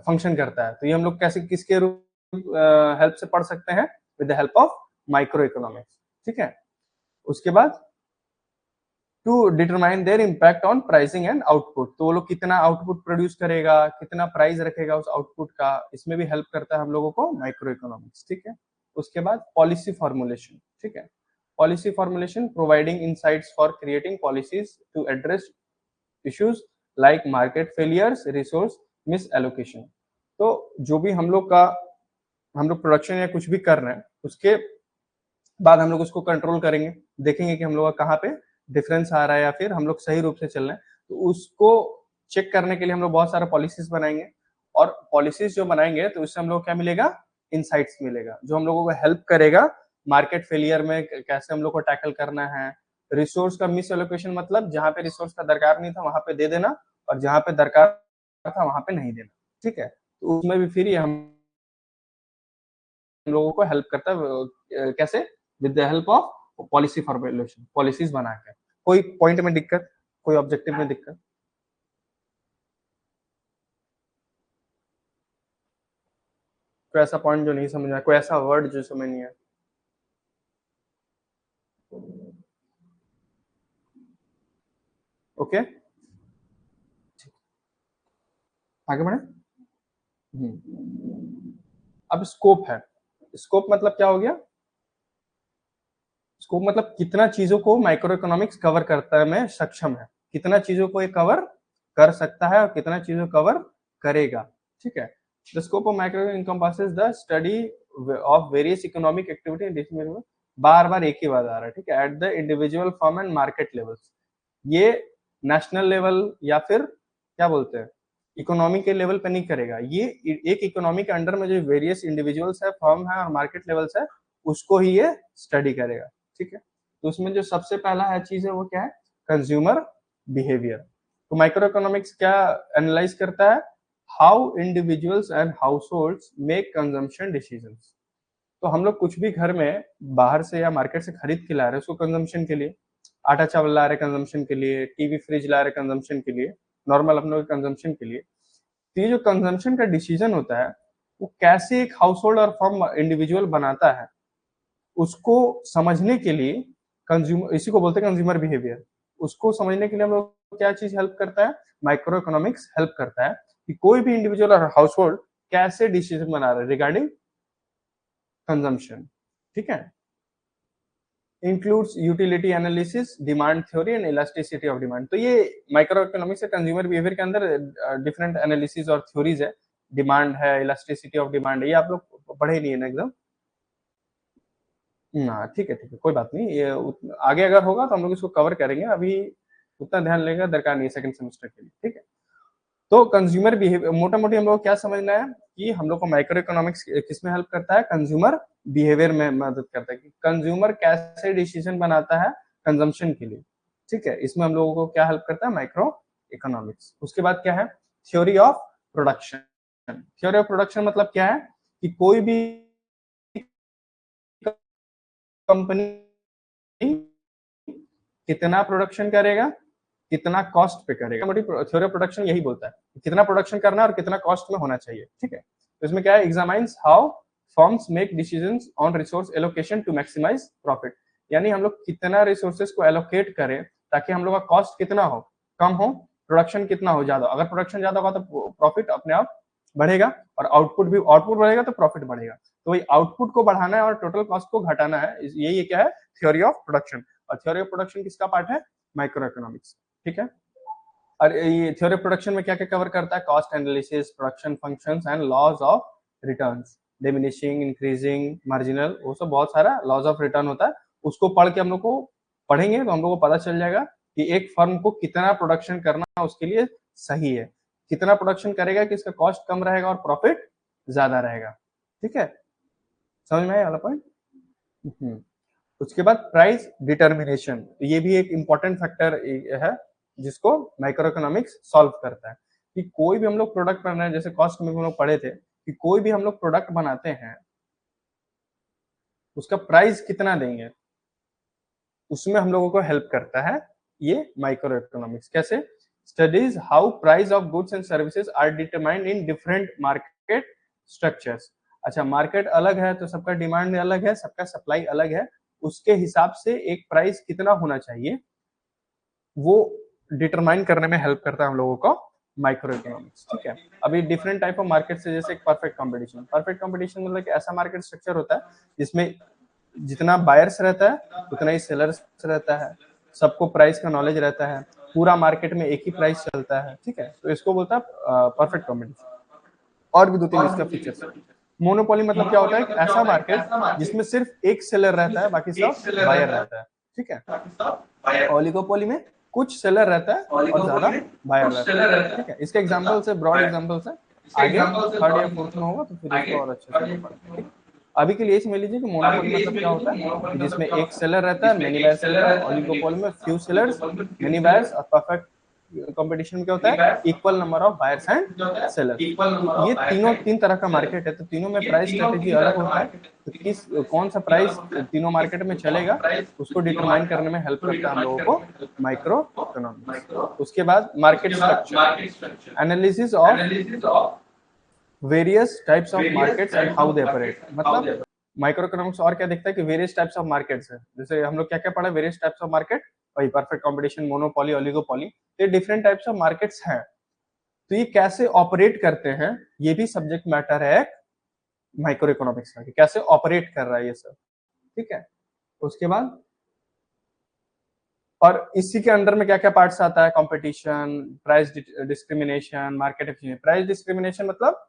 फंक्शन करता है, तो ये हम लोग कैसे किसके हेल्प से पढ़ सकते हैं, with the help of micro economics, ठीक है। उसके बाद to determine their impact on pricing and output, तो वो लोग कितना आउटपुट प्रोड्यूस करेगा, कितना प्राइस रखेगा उस आउटपुट का, इसमें भी हेल्प करता है हम लोगों को माइक्रो इकोनॉमिक्स, ठीक है। उसके बाद पॉलिसी फॉर्मुलेशन, ठीक है। Policy formulation providing insights for creating policies to address issues like market failures, resource misallocation. तो जो भी हम लोग प्रोडक्शन या कुछ भी कर रहे हैं, उसके बाद हम लोग उसको कंट्रोल करेंगे, देखेंगे कि हम लोग का कहाँ पे डिफरेंस आ रहा है या फिर हम लोग सही रूप से चल रहे हैं। तो उसको चेक करने के लिए हम लोग बहुत सारा पॉलिसीज बनाएंगे, और पॉलिसीज जो बनाएंगे तो उससे हम लोग क्या मिलेगा, इनसाइट्स मिलेगा, जो हम लोगों को हेल्प करेगा मार्केट फेलियर में कैसे हम लोग को टैकल करना है। रिसोर्स का मिस एलोकेशन, मतलब जहां पे रिसोर्स का दरकार नहीं था वहां पे दे देना, और जहां पे दरकार था वहां पे नहीं देना, ठीक है। तो उसमें भी फिर ये हम लोगों को हेल्प करता है, कैसे, with the help of policy formulation, policies बना के। कोई पॉइंट में दिक्कत, कोई ऑब्जेक्टिव में दिक्कत, कोई ऐसा पॉइंट जो नहीं समझ आया, कोई ऐसा वर्ड जो समझ नहीं आया। ओके, आगे बढ़े। अब स्कोप है, स्कोप मतलब क्या हो गया, स्कोप मतलब कितना चीजों को माइक्रो इकोनॉमिक्स कवर करता है में सक्षम है, कितना चीजों को ये कवर कर सकता है और कितना चीजों कवर करेगा, ठीक है। The scope of micro encompasses the study of various economic activity, बार बार एक ही बात आ रहा है, ठीक है, at the individual firm and market levels. ये नेशनल लेवल या फिर क्या बोलते हैं, इकोनॉमी के लेवल पे नहीं करेगा, ये एक इकोनॉमी के अंडर में जो वेरियस इंडिविजुअल्स है, फर्म है और मार्केट लेवल्स है, उसको ही ये स्टडी करेगा, ठीक है। तो उसमें जो सबसे पहला है चीज है वो क्या है, कंज्यूमर बिहेवियर। तो माइक्रो इकोनॉमिक्स क्या एनालाइज करता है, how individuals and house holds make consumption decisions. तो हम लोग कुछ भी घर में बाहर से या मार्केट से खरीद के ला रहे हैं उसको कंजम्पशन के लिए, आटा चावल ला रहे कंजम्पशन के लिए, टीवी फ्रिज ला रहे कंजम्पशन के लिए, नॉर्मल अपने कंजम्पशन के लिए। तो ये जो कंजम्पशन का डिसीजन होता है वो कैसे एक हाउस होल्ड और फर्म इंडिविजुअल बनाता है, उसको समझने के लिए कंज्यूमर, इसी को बोलते हैं कंज्यूमर बिहेवियर, उसको समझने के लिए हम लोग क्या चीज हेल्प करता है, माइक्रो इकोनॉमिक्स हेल्प करता है कि कोई भी इंडिविजुअल और हाउस होल्ड कैसे डिसीजन बना रहा है रिगार्डिंग कंजम्पशन, ठीक है। Includes utility analysis, demand theory and elasticity of demand. तो ये माइक्रो इकोनॉमिक्स से कंज्यूमर बिहेवियर के अंदर डिफरेंट एनालिसिस और थ्योरीज है, डिमांड है, इलास्टिसिटी ऑफ डिमांड है, ये आप लोग पढ़े नहीं है ना एकदम ना, ठीक है ठीक है, कोई बात नहीं, ये आगे अगर होगा तो हम लोग इसको कवर करेंगे, अभी उतना ध्यान लेगा दरकार नहीं है सेकंड सेमेस्टर के लिए, ठीक है। तो कंज्यूमर बिहेवियर मोटा मोटी हम लोग को क्या समझना है कि हम लोग को माइक्रो इकोनॉमिक्स किसमें हेल्प करता है, कंज्यूमर बिहेवियर में मदद करता है कि कंज्यूमर कैसे डिसीजन बनाता है कंजम्पशन के लिए, ठीक है। इसमें हम लोगों को क्या हेल्प करता है, माइक्रो इकोनॉमिक्स। उसके बाद क्या है, theory of production. Theory of production मतलब क्या है कि कोई भी कंपनी कितना प्रोडक्शन करेगा, कितना कॉस्ट पे करेगा, थ्योरी ऑफ प्रोडक्शन यही बोलता है कितना प्रोडक्शन करना है और कितना कॉस्ट में होना चाहिए, ठीक है। तो इसमें क्या है, examines how firms make decisions on resource allocation to maximise profit, यानी हम लोग कितना रिसोर्सेज को एलोकेट करें ताकि हम लोग का कॉस्ट कितना हो, कम हो, प्रोडक्शन कितना हो, ज्यादा। अगर प्रोडक्शन ज्यादा होगा तो प्रॉफिट अपने आप बढ़ेगा और आउटपुट बढ़ेगा तो प्रॉफिट बढ़ेगा। तो वही आउटपुट को बढ़ाना है और टोटल कॉस्ट को घटाना है, यही क्या है थ्योरी ऑफ प्रोडक्शन। और थ्योरी ऑफ प्रोडक्शन किसका पार्ट है? Micro economics. ठीक है, और ये थ्योरी ऑफ प्रोडक्शन में क्या क्या कवर करता है? Cost analysis, production functions and laws of returns, diminishing, increasing, marginal, वो सब बहुत सारा लॉज ऑफ रिटर्न होता है। उसको पढ़ के हम लोग को पढ़ेंगे तो हम लोग को पता चल जाएगा कि एक फर्म को कितना प्रोडक्शन करना उसके लिए सही है, कितना प्रोडक्शन करेगा कि इसका कॉस्ट कम रहेगा और प्रॉफिट ज्यादा रहेगा। ठीक है, समझ में आया वाला पॉइंट? उसके बाद प्राइस डिटर्मिनेशन, ये भी एक इंपॉर्टेंट फैक्टर है जिसको माइक्रो इकोनॉमिक्स सॉल्व करता है। कि कोई भी हम लोग प्रोडक्ट बना रहे हैं, जैसे कॉस्ट में हम लोग पढ़े थे कि कोई भी हम लोग प्रोडक्ट बनाते हैं उसका प्राइस कितना देंगे, उसमें हम लोगों को हेल्प करता है ये माइक्रो इकोनॉमिक्स। कैसे? Studies how price of goods and services are determined in different market structures. अच्छा, मार्केट अलग है तो सबका डिमांड अलग है, सबका सप्लाई अलग है, उसके हिसाब से एक प्राइस कितना होना चाहिए वो डिटरमाइन करने में हेल्प करता है हम लोगों को माइक्रो इकोनॉमिक्स। ठीक है, अभी डिफरेंट टाइप ऑफ मार्केट से, जैसे एक परफेक्ट कंपटीशन। परफेक्ट कंपटीशन मतलब कि ऐसा मार्केट स्ट्रक्चर होता है जिसमें जितना बायर्स रहता है उतना ही सेलर्स रहता है, सबको प्राइस का नॉलेज रहता है, पूरा मार्केट में एक ही प्राइस चलता है। ठीक है, तो इसको बोलता है परफेक्ट कंपटीशन। और भी दो तीन इसका फीचर्स है। मोनोपोली मतलब क्या होता है? ऐसा मार्केट जिसमें सिर्फ एक सेलर रहता है, बाकी सब बायर रहता है। ठीक है, ओलिगोपोली में कुछ सेलर रहता है और ज्यादा बायर रहता है। ठीक है, इसके एग्जांपल्स है, ब्रॉड एग्जांपल्स है, आगे थर्ड या फोर्थ में होगा तो फिर इसको और अच्छे से पढ़ेंगे। ठीक, अभी के लिए समझ लीजिए कि मोनोपोली मतलब क्या होता है कि जिसमें एक सेलर रहता है, मेनी बायर्स रहता है। ओलिगोपोली में फ्यू सेलर्स, मेनी बायर्स। और परफेक्ट कंपटीशन में क्या होता है? Equal number of buyers and sellers. ये तीन तरह का मार्केट है, तो तीनों में प्राइस स्ट्रेटेजी अलग होता है। तो कौन सा प्राइस तीनों मार्केट में चलेगा उसको डिटरमाइन करने में हेल्प करता है हम लोगों को माइक्रो इकोनॉमिक्स। उसके बाद market structure, analysis of various types of markets and how they operate. मतलब माइक्रो इकोनॉमिक्स और क्या देखता है कि वेरियस टाइप्स ऑफ मार्केट्स है। जैसे हम लोग क्या क्या पढ़ा, वेरियस टाइप्स ऑफ मार्केट, वही परफेक्ट कंपटीशन, मोनोपोली, ओलिगोपोली, ये डिफरेंट टाइप्स ऑफ मार्केट्स हैं। तो ये कैसे ऑपरेट करते हैं, ये भी सब्जेक्ट मैटर है माइक्रो इकोनॉमिक्स का, कि कैसे ऑपरेट कर रहा है ये सब। ठीक है, उसके बाद और इसी के अंडर में क्या क्या पार्ट्स आता है? Competition, price discrimination, market efficiency. Price discrimination मतलब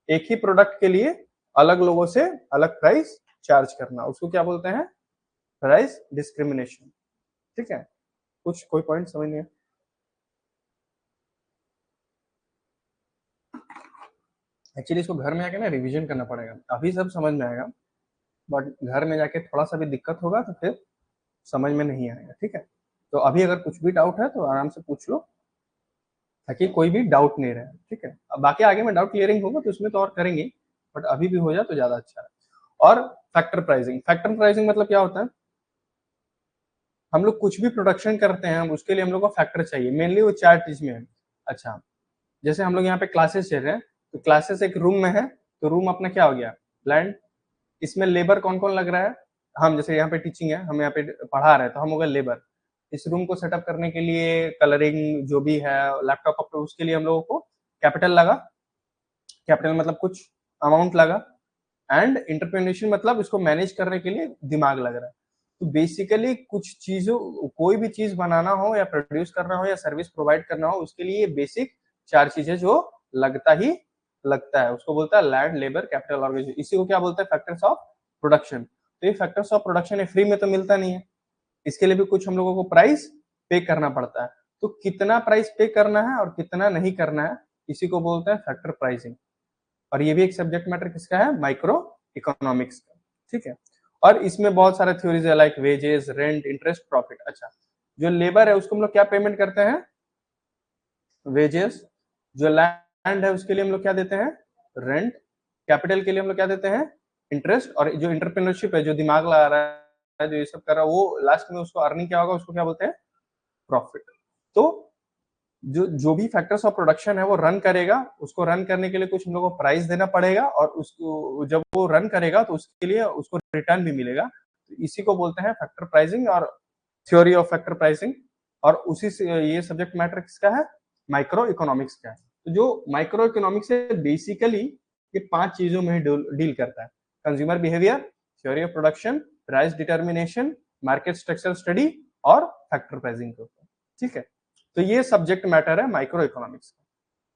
एक ही प्रोडक्ट के लिए अलग लोगों से अलग प्राइस चार्ज करना, उसको क्या बोलते हैं? Price discrimination. ठीक है, कुछ कोई पॉइंट समझ नहीं है? एक्चुअली इसको घर में जाके ना रिवीजन करना पड़ेगा, अभी सब समझ में आएगा बट घर में जाके थोड़ा सा भी दिक्कत होगा तो फिर समझ में नहीं आएगा। ठीक है, तो अभी अगर कुछ भी डाउट है तो आराम से पूछ लो ताकि कोई भी डाउट नहीं रहे। ठीक है, अब बाकी आगे में डाउट क्लियरिंग होगा तो उसमें तो और करेंगे, बट अभी भी हो जाए तो ज्यादा अच्छा है। और फैक्टर प्राइसिंग, फैक्टर प्राइसिंग मतलब क्या होता है? हम लोग कुछ भी प्रोडक्शन करते हैं उसके लिए हम लोग को फैक्टर चाहिए, मेनली वो चार चीज में है। अच्छा, जैसे हम लोग यहाँ पे क्लासेस चल रहे हैं तो क्लासेस एक रूम में है, तो रूम अपना क्या हो गया? लैंड। इसमें लेबर कौन कौन लग रहा है? हम जैसे यहाँ पे टीचिंग है, हम यहाँ पे पढ़ा रहे हैं तो हम हो गए लेबर। इस रूम को सेटअप करने के लिए कलरिंग जो भी है, लैपटॉप, उसके लिए हम लोगों को कैपिटल लगा। कैपिटल मतलब कुछ अमाउंट लगा। एंड इंटरप्रेन्योरशिप मतलब इसको मैनेज करने के लिए दिमाग लग रहा है। तो बेसिकली कुछ चीजों, कोई भी चीज बनाना हो या प्रोड्यूस करना हो या सर्विस प्रोवाइड करना हो, उसके लिए बेसिक चार चीजें जो लगता ही लगता है, उसको बोलता है लैंड, लेबर, कैपिटल, ऑर्गेनाइजेशन। इसी को क्या बोलता है? Factors of production. तो ये फैक्टर्स ऑफ प्रोडक्शन फ्री में तो मिलता नहीं है, इसके लिए भी कुछ हम लोगों को प्राइस पे करना पड़ता है। तो कितना प्राइस पे करना है और कितना नहीं करना है, इसी को बोलते हैं फैक्टर प्राइसिंग। और ये भी एक सब्जेक्ट मैटर किसका है? माइक्रो इकोनॉमिक्स का। ठीक है, और इसमें बहुत सारे थ्योरीज है like wages, rent, interest, profit. अच्छा, जो लेबर है उसको हम लोग क्या पेमेंट करते हैं? वेजेस। जो लैंड है उसके लिए हम लोग क्या देते हैं? रेंट। कैपिटल के लिए हम लोग क्या देते हैं? इंटरेस्ट। और जो इंटरप्रेन्योरशिप है, जो दिमाग लगा रहा है, जो ये सब कर रहा है, वो लास्ट में उसको अर्निंग क्या होगा, उसको क्या बोलते हैं? प्रॉफिट। तो जो जो भी फैक्टर्स ऑफ प्रोडक्शन है वो रन करेगा, उसको रन करने के लिए कुछ हम लोग को प्राइस देना पड़ेगा, और उसको जब वो रन करेगा तो उसके लिए उसको रिटर्न भी मिलेगा। तो इसी को बोलते हैं फैक्टर प्राइसिंग और थ्योरी ऑफ फैक्टर प्राइसिंग। और उसी से ये सब्जेक्ट मैटर किसका है? माइक्रो इकोनॉमिक्स का है। तो जो माइक्रो इकोनॉमिक्स है बेसिकली ये 5 चीजों में डील करता है। Consumer behaviour, theory of production, price determination, market structure study और फैक्टर प्राइसिंग के ऊपर। ठीक है, तो ये सब्जेक्ट मैटर है माइक्रो इकोनॉमिक्स का।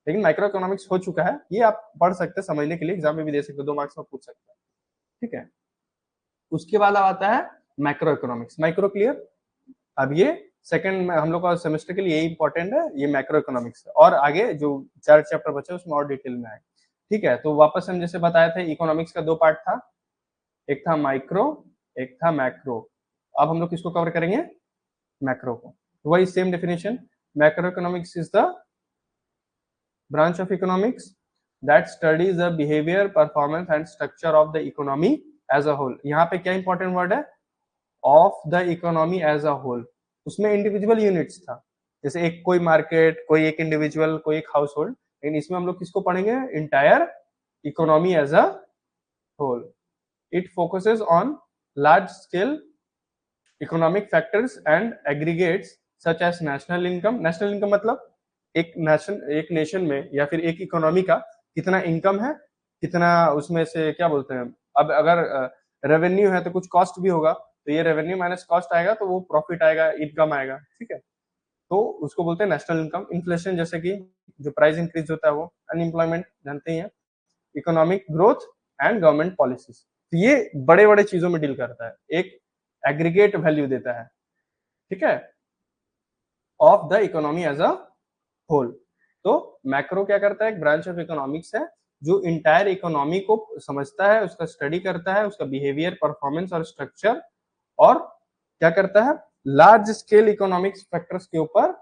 लेकिन माइक्रो इकोनॉमिक्स हो चुका है, ये आप पढ़ सकते हैं समझने के लिए, एग्जाम में भी दे सकते हो, 2 मार्क्स में पूछ सकते हैं। ठीक है, उसके बाद आता है मैक्रो इकोनॉमिक्स। Micro clear? अब ये सेकंड में हम लोग का सेमेस्टर के लिए यही इंपॉर्टेंट है, ये मैक्रो इकोनॉमिक्स, और आगे जो 4 चैप्टर बचे उसमें और डिटेल में आए। ठीक है, तो वापस हम जैसे बताए थे इकोनॉमिक्स का 2 पार्ट था, एक था माइक्रो, एक था मैक्रो। अब हम लोग किसको कवर करेंगे? मैक्रो को। वही same definition, macro economics is the branch of economics that studies the behavior, performance and structure of the economy as a whole। यहाँ पे क्या इंपॉर्टेंट वर्ड है? Of the economy as a whole. उसमें individual units था, जैसे एक कोई market, कोई एक इंडिविजुअल, कोई एक हाउस होल्ड, लेकिन इसमें हम लोग किसको पढ़ेंगे? Entire economy as a whole. It focuses on large scale economic factors and aggregates such as national income. National income मतलब एक नेशन में या फिर एक इकोनॉमी का कितना इनकम है, कितना उसमें से क्या बोलते हैं, अब अगर रेवेन्यू है तो कुछ कॉस्ट भी होगा, तो ये रेवेन्यू माइनस कॉस्ट आएगा तो वो प्रॉफिट आएगा, इनकम आएगा। ठीक है, तो उसको बोलते हैं नेशनल इनकम। इन्फ्लेशन जैसे कि जो प्राइस इंक्रीज होता है वो, अनएम्प्लॉयमेंट जानते ही हैं, economic growth and government policies. तो ये बड़े बड़े चीजों में डील करता है, एक एग्रीगेट वैल्यू देता है। ठीक है, of the economy as a whole. तो मैक्रो क्या करता है? एक ब्रांच ऑफ इकोनॉमिक्स है जो इंटायर इकोनॉमी को समझता है, उसका स्टडी करता है, उसका बिहेवियर, परफॉर्मेंस और स्ट्रक्चर, और क्या करता है? लार्ज स्केल इकोनॉमिक्स फैक्टर्स के ऊपर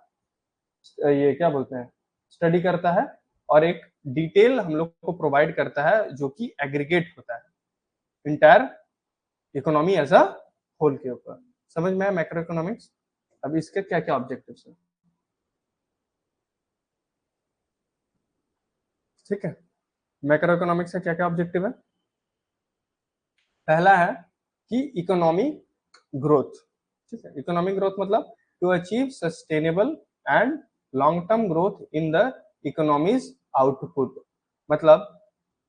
ये क्या बोलते हैं, स्टडी करता है, और एक डिटेल हम लोग को प्रोवाइड करता है जो कि एग्रीगेट होता है entire economy as a whole के ऊपर। समझ में आया मैक्रो इकोनॉमिक्स? अब इसके क्या क्या ऑब्जेक्टिव्स हैं? ठीक है, मैक्रो इकोनॉमिक्स का क्या क्या ऑब्जेक्टिव है? पहला है कि इकोनॉमी ग्रोथ। ठीक है, इकोनॉमिक ग्रोथ मतलब to achieve sustainable and long term growth in the economy's output. मतलब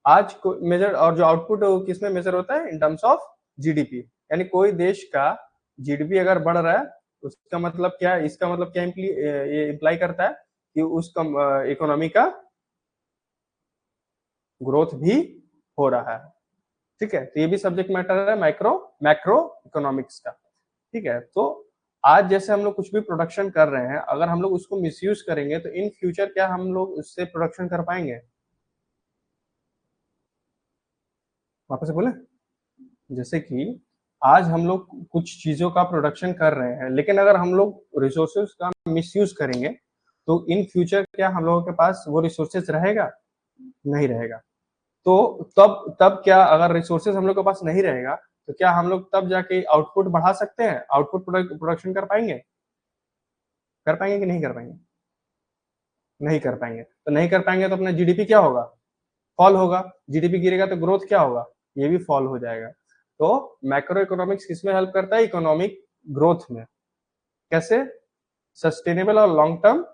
आज को मेजर, और जो आउटपुट है वो किसमें मेजर होता है? In terms of GDP. यानी कोई देश का जीडीपी अगर बढ़ रहा है, उसका मतलब क्या है? इसका मतलब क्या ये इंप्लाई करता है कि उस इकोनॉमी का ग्रोथ भी हो रहा है। ठीक है, तो ये भी सब्जेक्ट मैटर है मैक्रो इकोनॉमिक्स का। ठीक है, तो आज जैसे हम लोग कुछ भी प्रोडक्शन कर रहे हैं, अगर हम लोग उसको मिसयूज करेंगे तो इन फ्यूचर क्या हम लोग उससे प्रोडक्शन कर पाएंगे? वापस से बोले, जैसे कि आज हम लोग कुछ चीजों का प्रोडक्शन कर रहे हैं, लेकिन अगर हम लोग रिसोर्सेज का मिसयूज करेंगे तो इन फ्यूचर क्या हम लोगों के पास वो रिसोर्सेज रहेगा? नहीं रहेगा। तो तब तब क्या, अगर रिसोर्सेज हम लोग के पास नहीं रहेगा तो क्या हम लोग तब जाके आउटपुट बढ़ा सकते हैं? आउटपुट प्रोडक्शन कर पाएंगे? कर पाएंगे कि नहीं कर पाएंगे? नहीं कर पाएंगे। तो नहीं कर पाएंगे तो अपना जीडीपी क्या होगा? फॉल होगा। जीडीपी गिरेगा तो ग्रोथ क्या होगा? ये भी फॉल हो जाएगा। तो मैक्रो इकोनॉमिक्स किसमें हेल्प करता है? इकोनॉमिक ग्रोथ में। कैसे? सस्टेनेबल और लॉन्ग टर्म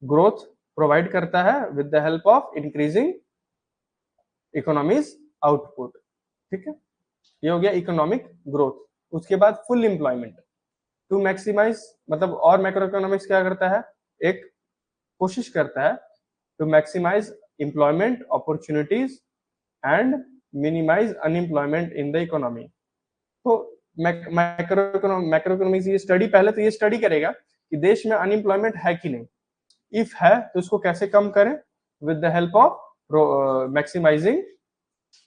ग्रोथ प्रोवाइड करता है with the help of increasing economies output. ठीक है, ये हो गया इकोनॉमिक ग्रोथ। उसके बाद फुल एम्प्लॉयमेंट टू मैक्सिमाइज, मतलब और मैक्रो इकोनॉमिक्स क्या करता है? एक कोशिश करता है to maximize employment opportunities and minimize unemployment in the economy. तो मैक्रो इकोनॉमिक्स ये स्टडी, पहले तो ये स्टडी करेगा कि देश में अनएम्प्लॉयमेंट है कि नहीं, इफ है तो उसको कैसे कम करें with the help of maximizing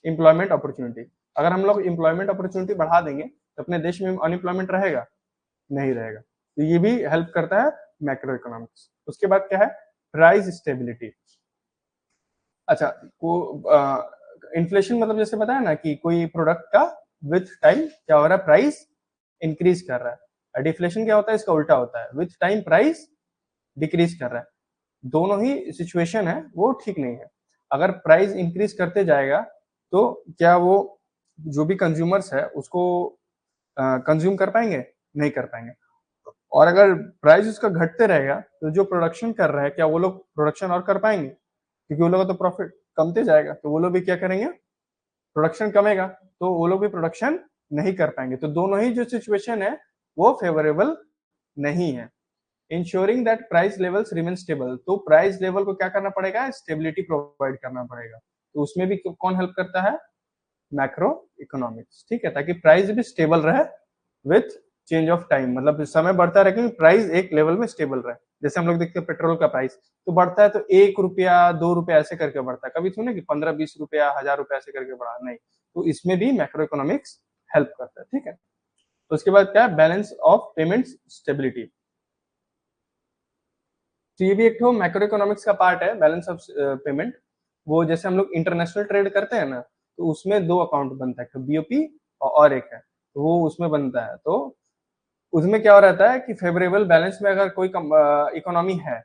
employment opportunity. अगर हम लोग एम्प्लॉयमेंट अपॉर्चुनिटी बढ़ा देंगे तो अपने देश में अनएम्प्लॉयमेंट रहेगा? नहीं रहेगा। तो ये भी हेल्प करता है मैक्रो इकोनॉमिक्स। उसके बाद क्या है? Price stability. अच्छा, इन्फ्लेशन मतलब जैसे बताया ना कि कोई प्रोडक्ट का विथ टाइम क्या हो रहा है? प्राइस इंक्रीज कर रहा है। डिफ्लेशन क्या होता है? इसका उल्टा होता है, विथ टाइम प्राइस डिक्रीज कर रहा है। दोनों ही सिचुएशन है वो ठीक नहीं है। अगर प्राइस इंक्रीज करते जाएगा तो क्या वो जो भी कंज्यूमर्स है उसको कंज्यूम कर पाएंगे? नहीं कर पाएंगे। और अगर प्राइस उसका घटते रहेगा तो जो प्रोडक्शन कर रहा है क्या वो लोग प्रोडक्शन और कर पाएंगे? क्योंकि वो लोग का तो प्रॉफिट कमते जाएगा, तो वो लोग भी क्या करेंगे, प्रोडक्शन कमेगा, तो वो लोग भी प्रोडक्शन नहीं कर पाएंगे। तो दोनों ही जो सिचुएशन है वो फेवरेबल नहीं है। Ensuring that price levels remain stable, तो प्राइस लेवल को क्या करना पड़ेगा, स्टेबिलिटी प्रोवाइड करना पड़ेगा। तो उसमें भी कौन हेल्प करता है, मैक्रो इकोनॉमिक्स, ठीक है, ताकि प्राइस भी स्टेबल रहे विथ चेंज ऑफ टाइम, मतलब समय बढ़ता रहे लेकिन प्राइस एक लेवल में स्टेबल रहे। जैसे हम लोग देखते हैं पेट्रोल का प्राइस तो बढ़ता है तो 1 रुपया 2 रुपया ऐसे करके बढ़ता है, कभी सुने कि 15-20 रुपया 1000 रुपया ऐसे करके बढ़ा, नहीं। तो इसमें भी मैक्रो इकोनॉमिक्स हेल्प करता है, ठीक है। तो उसके बाद क्या है, बैलेंस ऑफ पेमेंट्स स्टेबिलिटी। तो ये भी एक तो मैक्रो इकोनॉमिक्स का पार्ट है, बैलेंस ऑफ पेमेंट। वो जैसे हम लोग इंटरनेशनल ट्रेड करते हैं ना, तो उसमें 2 अकाउंट बनता है, बीओपी और एक है, तो वो उसमें बनता है। तो उसमें क्या हो रहता है कि फेवरेबल बैलेंस में अगर कोई इकोनॉमी है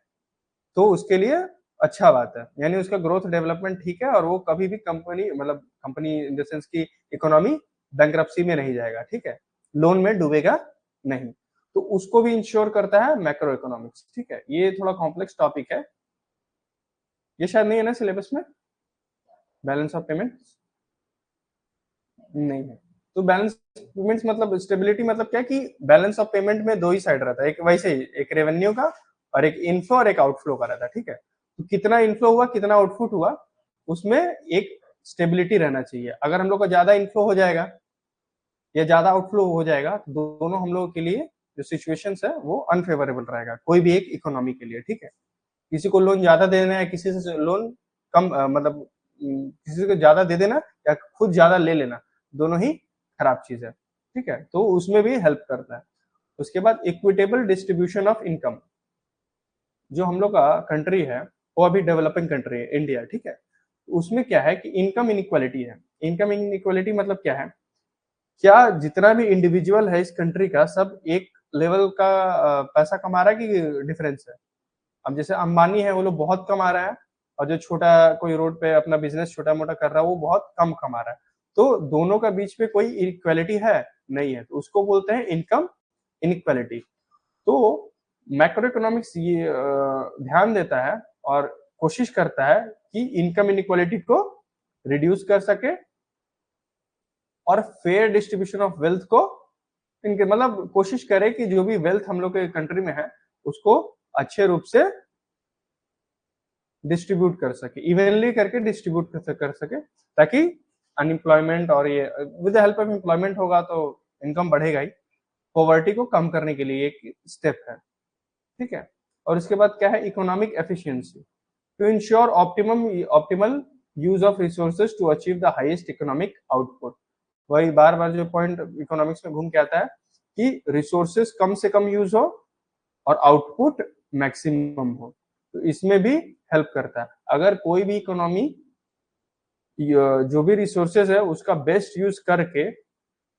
तो उसके लिए अच्छा बात है, यानी उसका ग्रोथ डेवलपमेंट ठीक है और वो कभी भी कंपनी, मतलब कंपनी इन द सेंस की इकोनॉमी बैंकरप्सी में नहीं जाएगा, ठीक है, लोन में डूबेगा नहीं। तो उसको भी इंश्योर करता है मैक्रो इकोनॉमिक्स, ठीक है। ये थोड़ा कॉम्प्लेक्स टॉपिक है, ये शायद नहीं है ना सिलेबस में, बैलेंस ऑफ पेमेंट नहीं है। तो बैलेंस पेमेंट्स मतलब स्टेबिलिटी, मतलब क्या कि बैलेंस ऑफ पेमेंट में 2 ही साइड रहता है, एक वैसे ही एक रेवेन्यू का और एक इनफ्लो और एक आउटफ्लो का रहता है, ठीक है। तो कितना इनफ्लो हुआ कितना आउटपुट हुआ उसमें एक स्टेबिलिटी रहना चाहिए। अगर हम लोग का ज्यादा इनफ्लो हो जाएगा या ज्यादा आउटफ्लो हो जाएगा तो दोनों हम लोगों के लिए जो सिचुएशंस है वो अनफेवरेबल रहेगा, कोई भी एक इकोनॉमी के लिए, ठीक है। किसी को लोन ज्यादा दे देना है, किसी से लोन कम मतलब किसी को ज्यादा दे देना या खुद ज्यादा ले लेना, दोनों ही खराब चीज है, ठीक है। तो उसमें भी हेल्प करता है। उसके बाद इक्विटेबल डिस्ट्रीब्यूशन ऑफ इनकम। जो हम लोग का कंट्री है वो अभी डेवलपिंग कंट्री है इंडिया, ठीक है। उसमें क्या है कि इनकम इनइक्वालिटी है। इनकम इनइक्वालिटी मतलब क्या है, क्या जितना भी इंडिविजुअल है इस कंट्री का सब एक लेवल का पैसा कमा रहा है कि डिफरेंस है। अब जैसे अंबानी है वो लोग बहुत कमा रहा है और जो छोटा कोई रोड पे अपना बिजनेस छोटा मोटा कर रहा है वो बहुत कम कमा रहा है। तो दोनों का बीच में कोई इक्वालिटी है नहीं है, तो उसको बोलते हैं इनकम इनइक्वालिटी। तो मैक्रो इकोनॉमिक्स ये ध्यान देता है और कोशिश करता है कि इनकम इनइक्वालिटी को रिड्यूस कर सके और फेयर डिस्ट्रीब्यूशन ऑफ वेल्थ को इनके मतलब कोशिश करे कि जो भी वेल्थ हम लोग के कंट्री में है उसको अच्छे रूप से डिस्ट्रीब्यूट कर सके, इवनली करके डिस्ट्रीब्यूट कर सके, ताकि अनएम्प्लॉयमेंट और ये with the help of employment होगा तो इनकम बढ़ेगा ही, पॉवर्टी को कम करने के लिए एक स्टेप है, ठीक है। और इसके बाद क्या है, economic efficiency to ensure optimal use of resources to achieve the highest economic output. वही बार बार जो पॉइंट इकोनॉमिक्स में घूम के आता है कि रिसोर्सेज कम से कम यूज हो और आउटपुट मैक्सिमम हो, तो इसमें भी हेल्प करता है। अगर कोई भी इकोनॉमी जो भी रिसोर्सेज है उसका बेस्ट यूज करके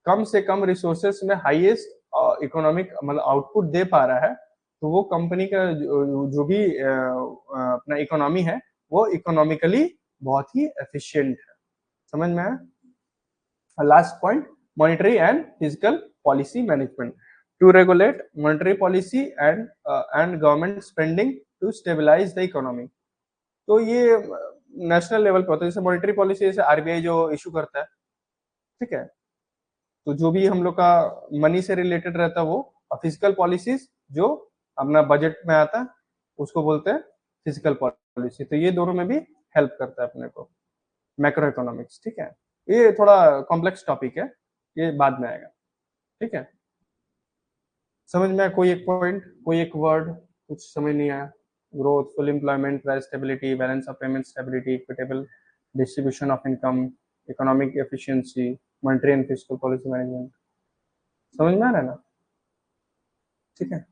कम से कम रिसोर्सेज में हाईएस्ट इकोनॉमिक मतलब आउटपुट दे पा रहा है, तो वो कंपनी का जो भी अपना इकोनॉमी है वो इकोनॉमिकली बहुत ही एफिशिएंट है। समझ में आया? Last point, monetary and physical policy management to regulate monetary policy and government spending to stabilize the economy. तो ये नेशनल लेवल पे होता है, जैसे मॉनिटरी पॉलिसी जैसे आरबीआई जो इशू करता है, ठीक है। तो जो भी हम लोग का मनी से रिलेटेड रहता है वो, और फिजिकल पॉलिसीज जो अपना बजट में आता है उसको बोलते हैं फिजिकल पॉलिसी। तो ये दोनों में भी हेल्प करता है अपने को मैक्रो इकोनॉमिक्स, ठीक है। ये थोड़ा कॉम्प्लेक्स टॉपिक है, ये बाद में आएगा, ठीक है। समझ में आया कोई एक पॉइंट, कोई एक वर्ड कुछ समझ नहीं आया? Growth, full employment, price stability, balance of payment stability, equitable distribution of income, economic efficiency, monetary and fiscal policy management. समझ में आ रहा है ना? ठीक है।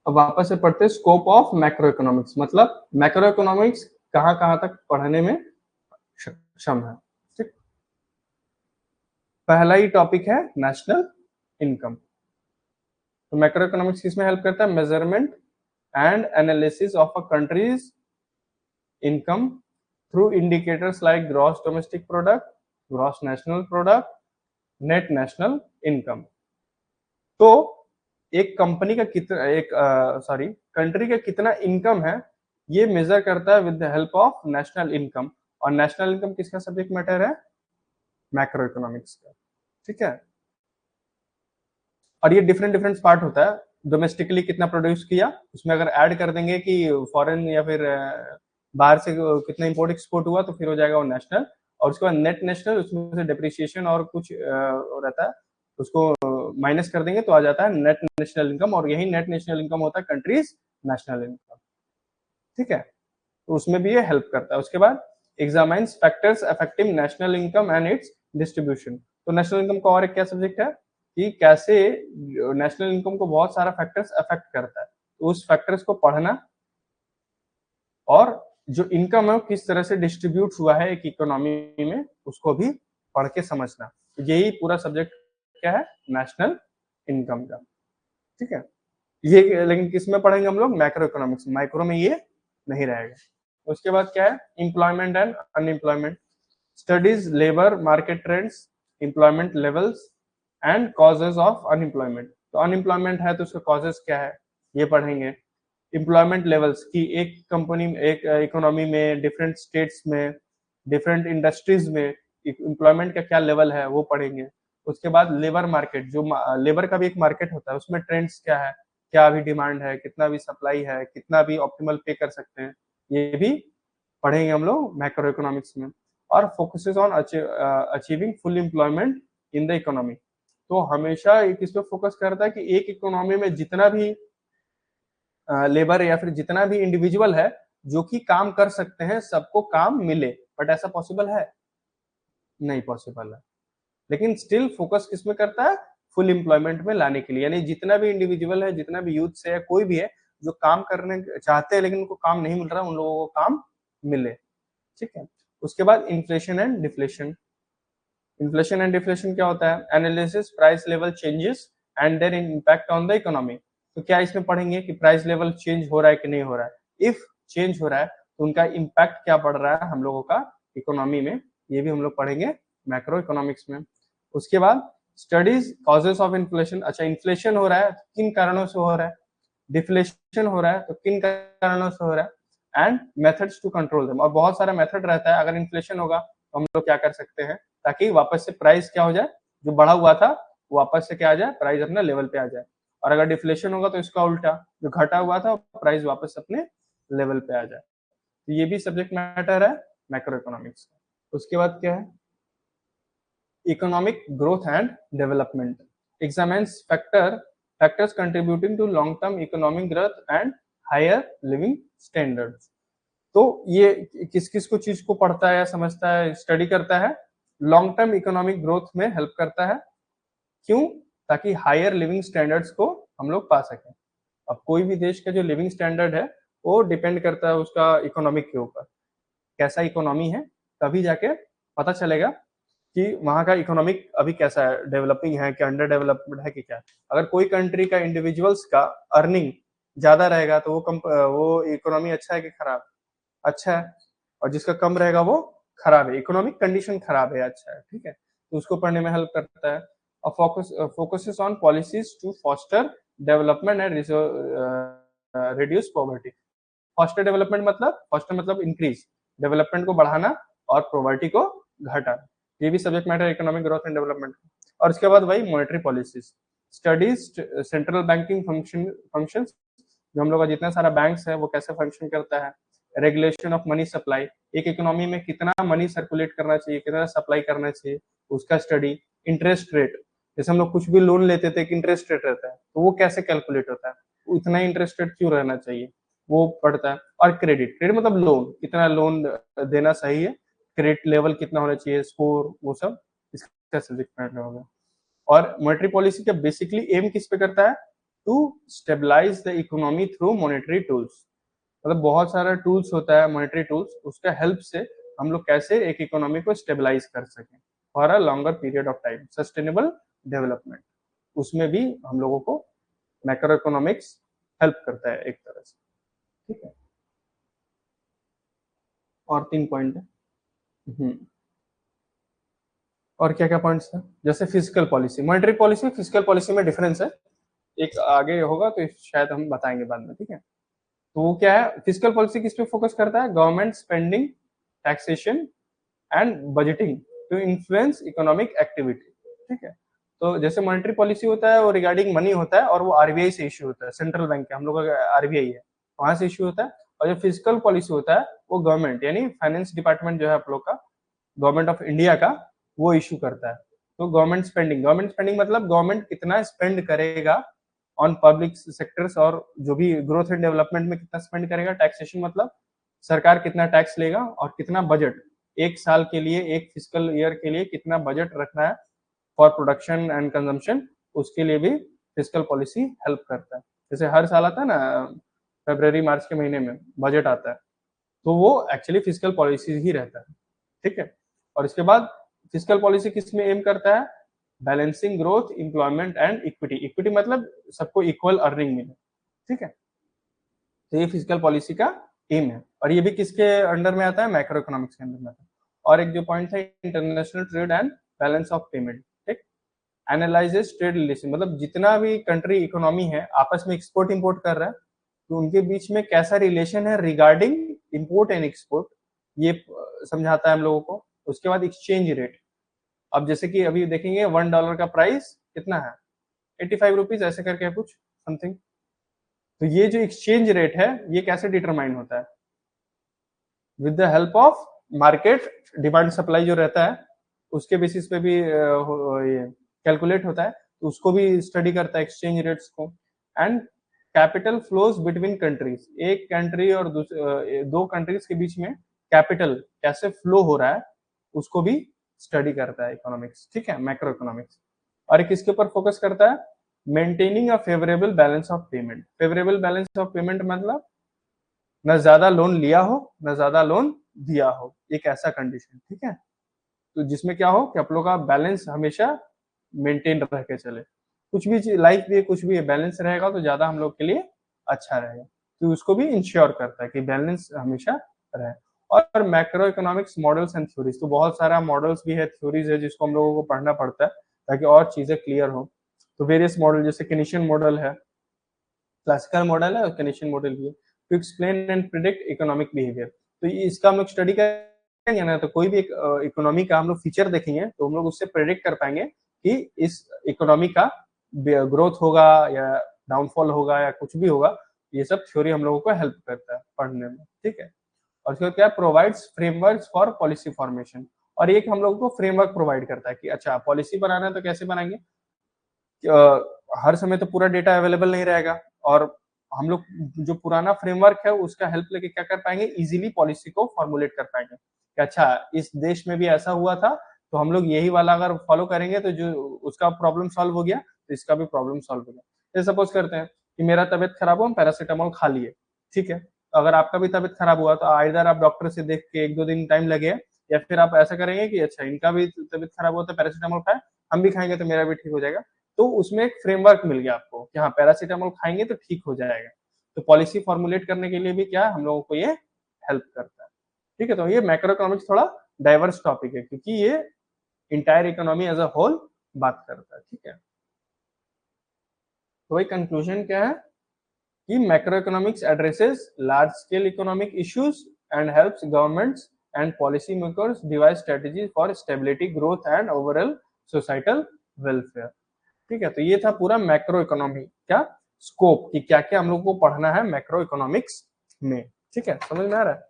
अब वापस से पढ़ते हैं स्कोप ऑफ मैक्रो इकोनॉमिक्स, मतलब मैक्रो इकोनॉमिक्स कहाँ कहाँ तक पढ़ने में सक्षम है, ठीक। पहला ही टॉपिक है नेशनल इनकम। तो मैक्रो इकोनॉमिक्स किसमें हेल्प करता है, measurement and analysis of a countries income through indicators like gross domestic product, gross national product, net national income. तो एक कंपनी का कितना, एक सॉरी कंट्री का कितना इनकम है ये मेजर करता है with the help of national income, और नेशनल इनकम किसका सब्जेक्ट मैटर है? मैक्रो इकोनॉमिक्स का, ठीक है। और ये डिफरेंट डिफरेंट पार्ट होता है, डोमेस्टिकली कितना प्रोड्यूस किया, उसमें अगर ऐड कर देंगे कि फॉरेन या फिर बाहर से कितना इंपोर्ट एक्सपोर्ट हुआ तो फिर हो जाएगा वो नेशनल, और उसके बाद नेट नेशनल, उसमें से डिप्रिसिएशन और कुछ रहता है, उसको माइनस कर देंगे तो आ जाता है नेट नेशनल इनकम, और यही नेट नेशनल इनकम होता है कंट्रीज नेशनल इनकम, ठीक है। तो उसमें भी ये हेल्प करता है। उसके बाद examines factors affecting national income and its distribution. तो नेशनल इनकम का और एक क्या सब्जेक्ट है कि कैसे नेशनल इनकम को बहुत सारा फैक्टर्स अफेक्ट करता है, तो उस फैक्टर्स को पढ़ना, और जो इनकम है वो किस तरह से डिस्ट्रीब्यूट हुआ है एक इकोनॉमी में, उसको भी पढ़ के समझना। तो यही पूरा सब्जेक्ट क्या है? नेशनल इनकम का, ठीक है। ये लेकिन किस में पढ़ेंगे हम लोग? मैक्रो इकोनॉमिक्स, माइक्रो में ये नहीं रहेगा। उसके बाद क्या है? Employment and unemployment, studies labour market trends, employment levels and causes of unemployment. तो अनएम्प्लॉयमेंट है तो उसका कॉजेज क्या है ये पढ़ेंगे। एम्प्लॉयमेंट लेवल्स की एक कंपनी में, एक इकोनॉमी में, डिफरेंट स्टेट्स में, डिफरेंट इंडस्ट्रीज में एम्प्लॉयमेंट का क्या लेवल है वो पढ़ेंगे। उसके बाद लेबर मार्केट, जो लेबर का भी एक मार्केट होता है, उसमें ट्रेंड्स क्या है, क्या अभी डिमांड है, कितना भी सप्लाई है, कितना भी ऑप्टिमल पे कर सकते हैं, ये भी पढ़ेंगे हम लोग मैक्रो इकोनॉमिक्स में। और focuses on achieving full employment in the economy. तो हमेशा किस पे फोकस करता है कि एक इकोनॉमी में जितना भी लेबर या फिर जितना भी इंडिविजुअल है जो कि काम कर सकते हैं, सबको काम मिले, बट ऐसा पॉसिबल है? नहीं पॉसिबल है। लेकिन स्टिल फोकस किस में करता है? फुल एम्प्लॉयमेंट में लाने के लिए, यानी जितना भी इंडिविजुअल है, जितना भी यूथ से है, कोई भी है जो काम करने चाहते हैं लेकिन उनको काम नहीं मिल रहा, उन लोगों को काम मिले, ठीक है। उसके बाद inflation and deflation. Inflation and deflation क्या होता है? Analysis price level changes and there impact on the economy. तो क्या इसमें पढ़ेंगे कि प्राइस लेवल चेंज हो रहा है कि नहीं हो रहा है, इफ चेंज हो रहा है तो उनका इम्पैक्ट क्या पड़ रहा है हम लोगों का इकोनॉमी में, ये भी हम लोग पढ़ेंगे मैक्रो इकोनॉमिक्स में। उसके बाद स्टडीज कॉजेस ऑफ इन्फ्लेशन। अच्छा, इन्फ्लेशन हो रहा है तो किन कारणों से हो रहा है, डिफ्लेशन हो रहा है तो किन कारणों से हो रहा है, and methods to control them. और बहुत सारा मेथड रहता है, अगर इन्फ्लेशन होगा तो हम लोग क्या कर सकते हैं ताकि वापस से प्राइस क्या हो जाए, जो बढ़ा हुआ था वापस से क्या आ जाए, प्राइस अपने लेवल पे आ जाए। और अगर डिफ्लेशन होगा तो इसका उल्टा, जो घटा हुआ था प्राइस वापस अपने लेवल पे आ जाए। तो ये भी सब्जेक्ट मैटर है मैक्रो इकोनॉमिक्स का। उसके बाद क्या है? Economic growth and development examines factors contributing to long term economic growth and higher living standards. तो ये किस किस को चीज को पढ़ता है या समझता है, स्टडी करता है? लॉन्ग टर्म इकोनॉमिक ग्रोथ में हेल्प करता है। क्यों? ताकि हायर लिविंग स्टैंडर्ड्स को हम लोग पा सकें। अब कोई भी देश का जो लिविंग स्टैंडर्ड है वो डिपेंड करता है उसका इकोनॉमिक के ऊपर, कैसा इकोनॉमी है, तभी जाके पता चलेगा कि वहाँ का इकोनॉमिक अभी कैसा है, डेवलपिंग है क्या, अंडर डेवलपमेंट है कि क्या। अगर कोई कंट्री का इंडिविजुअल्स का अर्निंग ज्यादा रहेगा तो वो इकोनॉमी अच्छा है कि खराब? अच्छा है। और जिसका कम रहेगा वो खराब है, इकोनॉमिक कंडीशन खराब है, अच्छा है, ठीक है। तो उसको पढ़ने में हेल्प करता है। और focuses on policies to foster development and reduce poverty. Foster development मतलब, फॉस्टर मतलब इंक्रीज, डेवलपमेंट को बढ़ाना और पॉवर्टी को घटाना। ये भी subject matter economic growth and development. और उसके बाद वही monetary policies, studies central banking function, जो हम लोग का जितना सारा बैंक्स है वो कैसे फंक्शन करता है। रेगुलेशन ऑफ मनी सप्लाई, एक इकोनॉमी में कितना मनी सर्कुलेट करना चाहिए, कितना सप्लाई करना चाहिए, उसका स्टडी। इंटरेस्ट रेट, जैसे हम लोग कुछ भी लोन लेते थे, एक इंटरेस्ट रेट रहता है, तो वो कैसे कैलकुलेट होता है, उतना इंटरेस्ट रेट क्यों रहना चाहिए, वो पड़ता है। और क्रेडिट, क्रेडिट मतलब लोन, कितना लोन देना सही है, क्रेडिट लेवल कितना होना चाहिए, स्कोर, वो सब इसका सब्जेक्ट मैटर होगा। और मॉनेटरी पॉलिसी का बेसिकली एम किस पे करता है? To stabilize the economy through monetary tools. मतलब बहुत सारा टूल्स होता है मॉनेटरी टूल्स, उसका हेल्प से हम लोग कैसे एक इकोनॉमी को स्टेबलाइज कर सकें for a longer period of time, sustainable development. उसमें भी हम लोगों को मैक्रो इकोनॉमिक्स हेल्प करता है एक तरह से, ठीक है। और 3 पॉइंट है। और क्या क्या पॉइंट्स है? जैसे physical policy, monetary policy physical policy में डिफरेंस है, एक आगे होगा तो शायद हम बताएंगे बाद में, ठीक है। तो वो क्या है, फिजिकल पॉलिसी किस पे फोकस करता है, government spending, taxation and budgeting to influence economic activity. ठीक है, तो जैसे मॉनेटरी पॉलिसी होता है वो रिगार्डिंग मनी होता है और वो आरबीआई से इश्यू होता है, सेंट्रल बैंक है, हम लोग का आरबीआई है, वहां से इश्यू होता है। और जो फिजिकल पॉलिसी होता है वो गवर्नमेंट यानी फाइनेंस डिपार्टमेंट जो है आप लोग का, गवर्नमेंट ऑफ इंडिया का, वो इश्यू करता है। तो गवर्नमेंट स्पेंडिंग मतलब गवर्नमेंट कितना स्पेंड करेगा ऑन पब्लिक सेक्टर्स और जो भी ग्रोथ एंड डेवलपमेंट में कितना स्पेंड करेगा। टैक्सेशन मतलब सरकार कितना टैक्स लेगा, और कितना बजट एक साल के लिए, एक फिजिकल ईयर के लिए कितना बजट रखना है फॉर प्रोडक्शन एंड कंजम्पशन, उसके लिए भी फिजिकल पॉलिसी हेल्प करता है। जैसे हर साल आता है ना, फरवरी मार्च के महीने में बजट आता है, तो वो एक्चुअली फिजिकल पॉलिसी ही रहता है। ठीक है, और इसके बाद फिजिकल पॉलिसी किस में एम करता है, balancing growth, employment and equity. Equity मतलब सबको इक्वल अर्निंग मिले। ठीक है, तो ये फिजिकल पॉलिसी का एम है, और ये भी किसके अंडर में आता है, मैक्रो इकोनॉमिक्स के अंडर में आता है। और एक जो पॉइंट है, international trade and balance of payment. ठीक, एनालाइजेस ट्रेड रिलेशन, मतलब जितना भी कंट्री इकोनॉमी है आपस में एक्सपोर्ट इंपोर्ट कर रहा है, तो उनके बीच में कैसा रिलेशन है रिगार्डिंग इंपोर्ट एंड एक्सपोर्ट, ये समझाता है हम लोगों को। उसके बाद एक्सचेंज रेट, अब जैसे कि अभी देखेंगे $1 का प्राइस कितना है, 85 रुपीज ऐसे करके है कुछ समथिंग। तो ये जो एक्सचेंज रेट है ये कैसे डिटरमाइन होता है, with the help of market demand supply जो रहता है उसके बेसिस पे भी ये कैलकुलेट होता है, तो उसको भी स्टडी करता है एक्सचेंज रेट्स को। And capital flows between countries, एक कंट्री और दो कंट्रीज के बीच में कैपिटल कैसे फ्लो हो रहा है उसको भी स्टडी करता है इकोनॉमिक्स। ठीक है, मैक्रो इकोनॉमिक्स। और एक इसके ऊपर फोकस करता है, maintaining a favourable balance of payment. Favourable balance of payment मतलब न ज्यादा लोन लिया हो न ज्यादा लोन दिया हो, एक ऐसा कंडीशन। ठीक है, तो जिसमें क्या हो कि आप लोग का बैलेंस हमेशा मेंटेन रह के चले, कुछ भी लाइफ में कुछ भी बैलेंस रहेगा तो ज्यादा हम लोग के लिए अच्छा रहेगा, तो उसको भी इंश्योर करता है कि बैलेंस हमेशा रहे। और macro economics models and theories, तो बहुत सारा मॉडल्स भी है, थ्योरीज है, जिसको हम लोगों को पढ़ना पड़ता है ताकि और चीजें क्लियर हो। तो वेरियस मॉडल, जैसे केनिशियन मॉडल है, क्लासिकल मॉडल है और केनिशियन मॉडल भी है, to explain and predict economic behaviour. तो इसका हम लोग स्टडी करेंगे ना, तो कोई भी इकोनॉमी का हम लोग फीचर देखेंगे तो हम लोग उससे प्रेडिक्ट कर पाएंगे कि इस इकोनॉमी का ग्रोथ होगा या डाउनफॉल होगा या कुछ भी होगा। ये सब थ्योरी हम लोगों को हेल्प करता है पढ़ने में। ठीक है, और उसके बाद क्या, provides framework for policy formation, और एक हम लोगों को फ्रेमवर्क प्रोवाइड करता है कि अच्छा पॉलिसी बनाना है तो कैसे बनाएंगे। हर समय तो पूरा डेटा अवेलेबल नहीं रहेगा, और हम लोग जो पुराना फ्रेमवर्क है उसका हेल्प लेके क्या कर पाएंगे, इजीली पॉलिसी को फॉर्मुलेट कर पाएंगे कि अच्छा इस देश में भी ऐसा हुआ था, तो हम लोग यही वाला अगर फॉलो करेंगे तो जो उसका प्रॉब्लम सॉल्व हो गया तो इसका भी प्रॉब्लम सॉल्व हो गया। जैसे सपोज करते हैं कि मेरा तबियत खराब हुआ, हम पैरासीटामोल खा लिए। ठीक है, अगर आपका भी तबियत खराब हुआ तो आइदर आप डॉक्टर से देख के 1-2 दिन टाइम लगे, या फिर आप ऐसा करेंगे कि अच्छा इनका भी तबियत खराब हुआ तो पैरासीटामोल खाए, हम भी खाएंगे तो मेरा भी ठीक हो जाएगा। तो उसमें एक फ्रेमवर्क मिल गया आपको कि हाँ पैरासीटामोल खाएंगे तो ठीक हो जाएगा। तो पॉलिसी फॉर्मुलेट करने के लिए भी क्या हम लोगों को ये हेल्प करता है। ठीक है, तो ये मैक्रो इकोनॉमिक्स थोड़ा डाइवर्स टॉपिक है क्योंकि ये entire economy as a whole बात करता है। ठीक है, तो वही कंक्लूजन क्या है कि macro economics addresses large scale economic issues and helps governments and policy makers device strategy for stability, growth and overall societal welfare. ठीक है, तो ये था पूरा मैक्रो इकोनॉमी क्या स्कोप कि क्या क्या हम लोग को पढ़ना है मैक्रो इकोनॉमिक्स में। ठीक है, समझ में आ रहा है।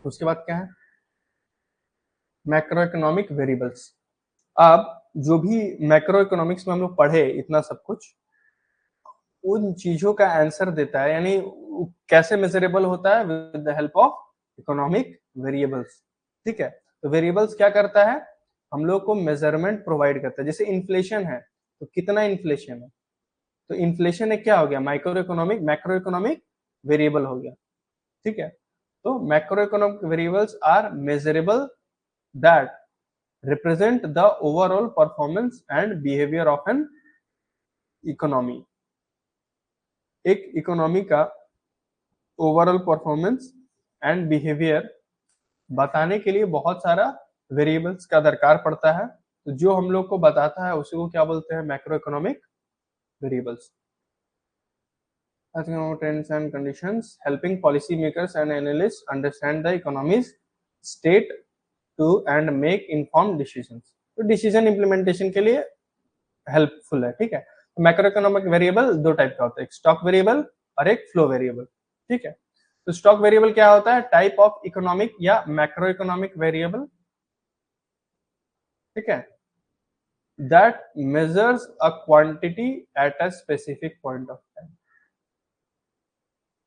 उसके बाद क्या है, मैक्रो इकोनॉमिक वेरिएबल्स। अब जो भी मैक्रो इकोनॉमिक्स में हम लोग पढ़े इतना सब कुछ, उन चीजों का आंसर देता है, यानी कैसे मेजरेबल होता है, with the help of economic variables. ठीक है, तो वेरिएबल्स क्या करता है, हम लोग को मेजरमेंट प्रोवाइड करता है। जैसे इन्फ्लेशन है, तो कितना इन्फ्लेशन है, तो इन्फ्लेशन एक क्या हो गया, मैक्रो इकोनॉमिक वेरिएबल हो गया। ठीक है, तो macro economic variables are measurable that represent the overall performance and behaviour of an economy. एक इकोनॉमी का ओवरऑल परफॉर्मेंस एंड बिहेवियर बताने के लिए बहुत सारा वेरिएबल्स का दरकार पड़ता है, तो जो हम लोग को बताता है उसी को क्या बोलते हैं, macro economic variables. Economic trends and conditions, helping policymakers and analysts understand the economy's state to and make informed decisions. तो डिसीजन इम्प्लीमेंटेशन के लिए हेल्पफुल है, ठीक है। मैक्रो इकोनॉमिक वेरिएबल दो टाइप का होता है, एक स्टॉक वेरिएबल और एक फ्लो वेरिएबल, ठीक है। तो स्टॉक वेरिएबल क्या होता है, टाइप ऑफ इकोनॉमिक या मैक्रो इकोनॉमिक वेरिएबल, ठीक है, that measures a quantity at a specific point of time.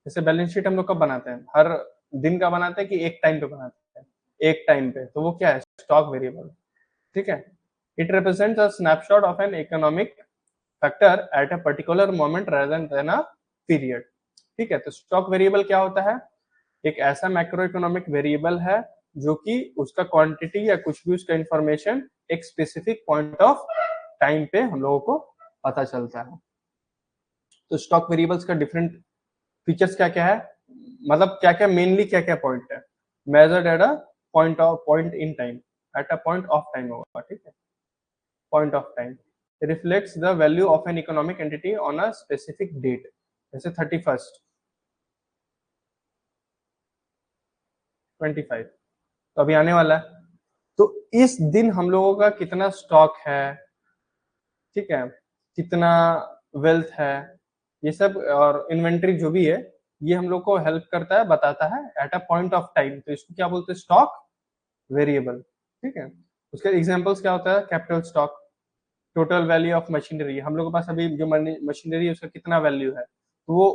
जैसे बैलेंस शीट हम लोग कब बनाते हैं, हर दिन का बनाते हैं कि एक टाइम पे बनाते हैं, एक टाइम पे, तो वो क्या है, स्टॉक वेरिएबल, ठीक है। It represents a snapshot of an economic factor at a particular moment rather than a period, ठीक है। तो स्टॉक वेरिएबल क्या होता है, एक ऐसा मैक्रो इकोनॉमिक वेरिएबल है जो कि उसका क्वांटिटी या कुछ भी उसका इंफॉर्मेशन एक स्पेसिफिक पॉइंट ऑफ टाइम पे हम लोगों को पता चलता है। तो स्टॉक वेरिएबल्स का डिफरेंट फीचर्स क्या क्या है, मतलब क्या क्या मेनली क्या क्या पॉइंट है, measured eight a point in time, eight a point of time होगा, ठीक है, point of time reflects the value of an economic entity on a specific date, जैसे 31st 25, तो अभी आने वाला है, तो इस दिन हम लोगों का कितना स्टॉक है, ठीक है, कितना वेल्थ है, ये सब और इन्वेंट्री जो भी है, ये हम लोग को हेल्प करता है, बताता है eight a point of time, तो इसको क्या बोलते हैं, स्टॉक वेरिएबल, ठीक है। उसके एग्जांपल्स क्या होता है, capital stock, total value of machinery, हम लोग के पास अभी जो मशीनरी है उसका कितना वैल्यू है, तो वो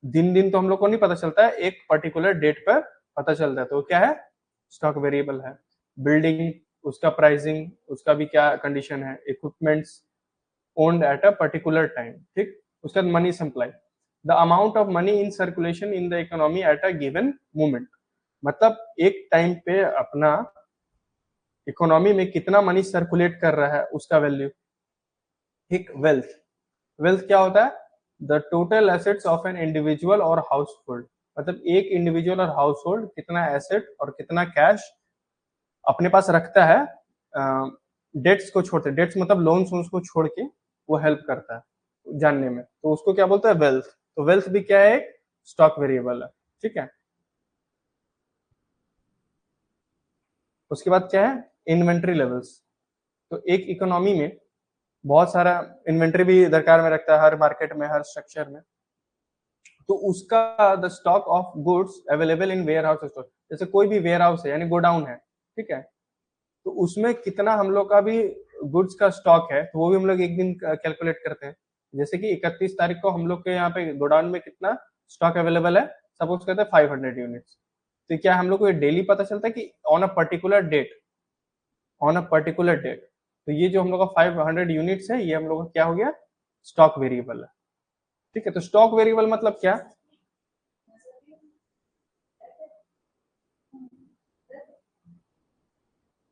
दिन दिन तो हम लोग को नहीं पता चलता है, एक पर्टिकुलर डेट पर पता चलता है, तो क्या है, स्टॉक वेरिएबल है। बिल्डिंग, उसका प्राइसिंग, उसका भी क्या कंडीशन है, equipments owned at a particular time, ठीक। उसका money supply, the amount of money in circulation in the economy at a given moment, मतलब एक टाइम पे अपना इकोनॉमी में कितना मनी सर्कुलेट कर रहा है उसका वैल्यू, ठीक। वेल्थ, वेल्थ क्या होता है, the total assets of an individual और हाउस होल्ड, मतलब एक इंडिविजुअल और हाउस होल्ड कितना एसेट और कितना कैश अपने पास रखता है, डेट्स को छोड़ते, डेट्स मतलब लोन्स को छोड़ के वो हेल्प करता है जानने में, तो उसको क्या बोलते हैं, वेल्थ। तो वेल्थ भी क्या है, एक स्टॉक वेरिएबल है, ठीक है। उसके बाद क्या है, इन्वेंट्री लेवल्स, तो एक इकोनॉमी में बहुत सारा इन्वेंट्री भी दरकार में रखता है, हर मार्केट में, हर स्ट्रक्चर में, तो उसका the stock of goods available in warehouse store, जैसे कोई भी वेयर हाउस है यानी गोडाउन है, ठीक है, तो उसमें कितना हम लोग का भी गुड्स का स्टॉक है, तो वो भी हम लोग एक दिन कैलकुलेट करते हैं। जैसे कि 31 तारीख को हम लोग के यहाँ पे गोडाउन में कितना स्टॉक अवेलेबल है, सपोज करते हैं 500 यूनिट्स, तो क्या हम लोग को ये डेली पता चलता है कि on a particular date, on a particular date, तो ये जो हम लोग का 500 यूनिट्स है, ये हम लोग का क्या हो गया, स्टॉक वेरिएबल है, ठीक है। तो स्टॉक वेरिएबल मतलब क्या,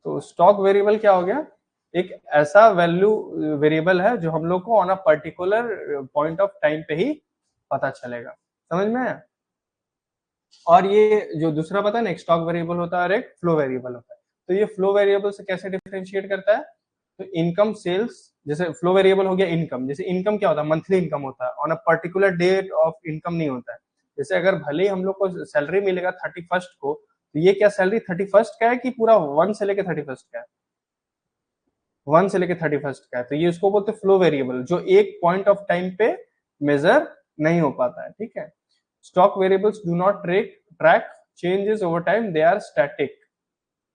तो स्टॉक वेरिएबल क्या हो गया, एक ऐसा वैल्यू वेरिएबल है जो हम लोग को on a particular point of time पे ही पता चलेगा, समझ में आया। और ये जो दूसरा पता है ना, एक स्टॉक वेरिएबल होता है और एक फ्लो वेरिएबल होता है, तो ये फ्लो वेरिएबल से कैसे डिफरेंशिएट करता है, तो इनकम सेल्स, जैसे फ्लो वेरिएबल हो गया इनकम, जैसे इनकम क्या होता है, मंथली इनकम होता है, on a particular date of income नहीं होता है। जैसे अगर भले ही हम लोग को सैलरी मिलेगा 31st को, तो ये क्या सैलरी 31st का है कि पूरा 1 से लेके 31st का है, 1 से लेके 31st का है, तो ये उसको बोलते हैं फ्लो वेरिएबल, जो एक पॉइंट ऑफ टाइम पे मेजर नहीं हो पाता है, ठीक है। Stock variables do not track changes over time, they are static,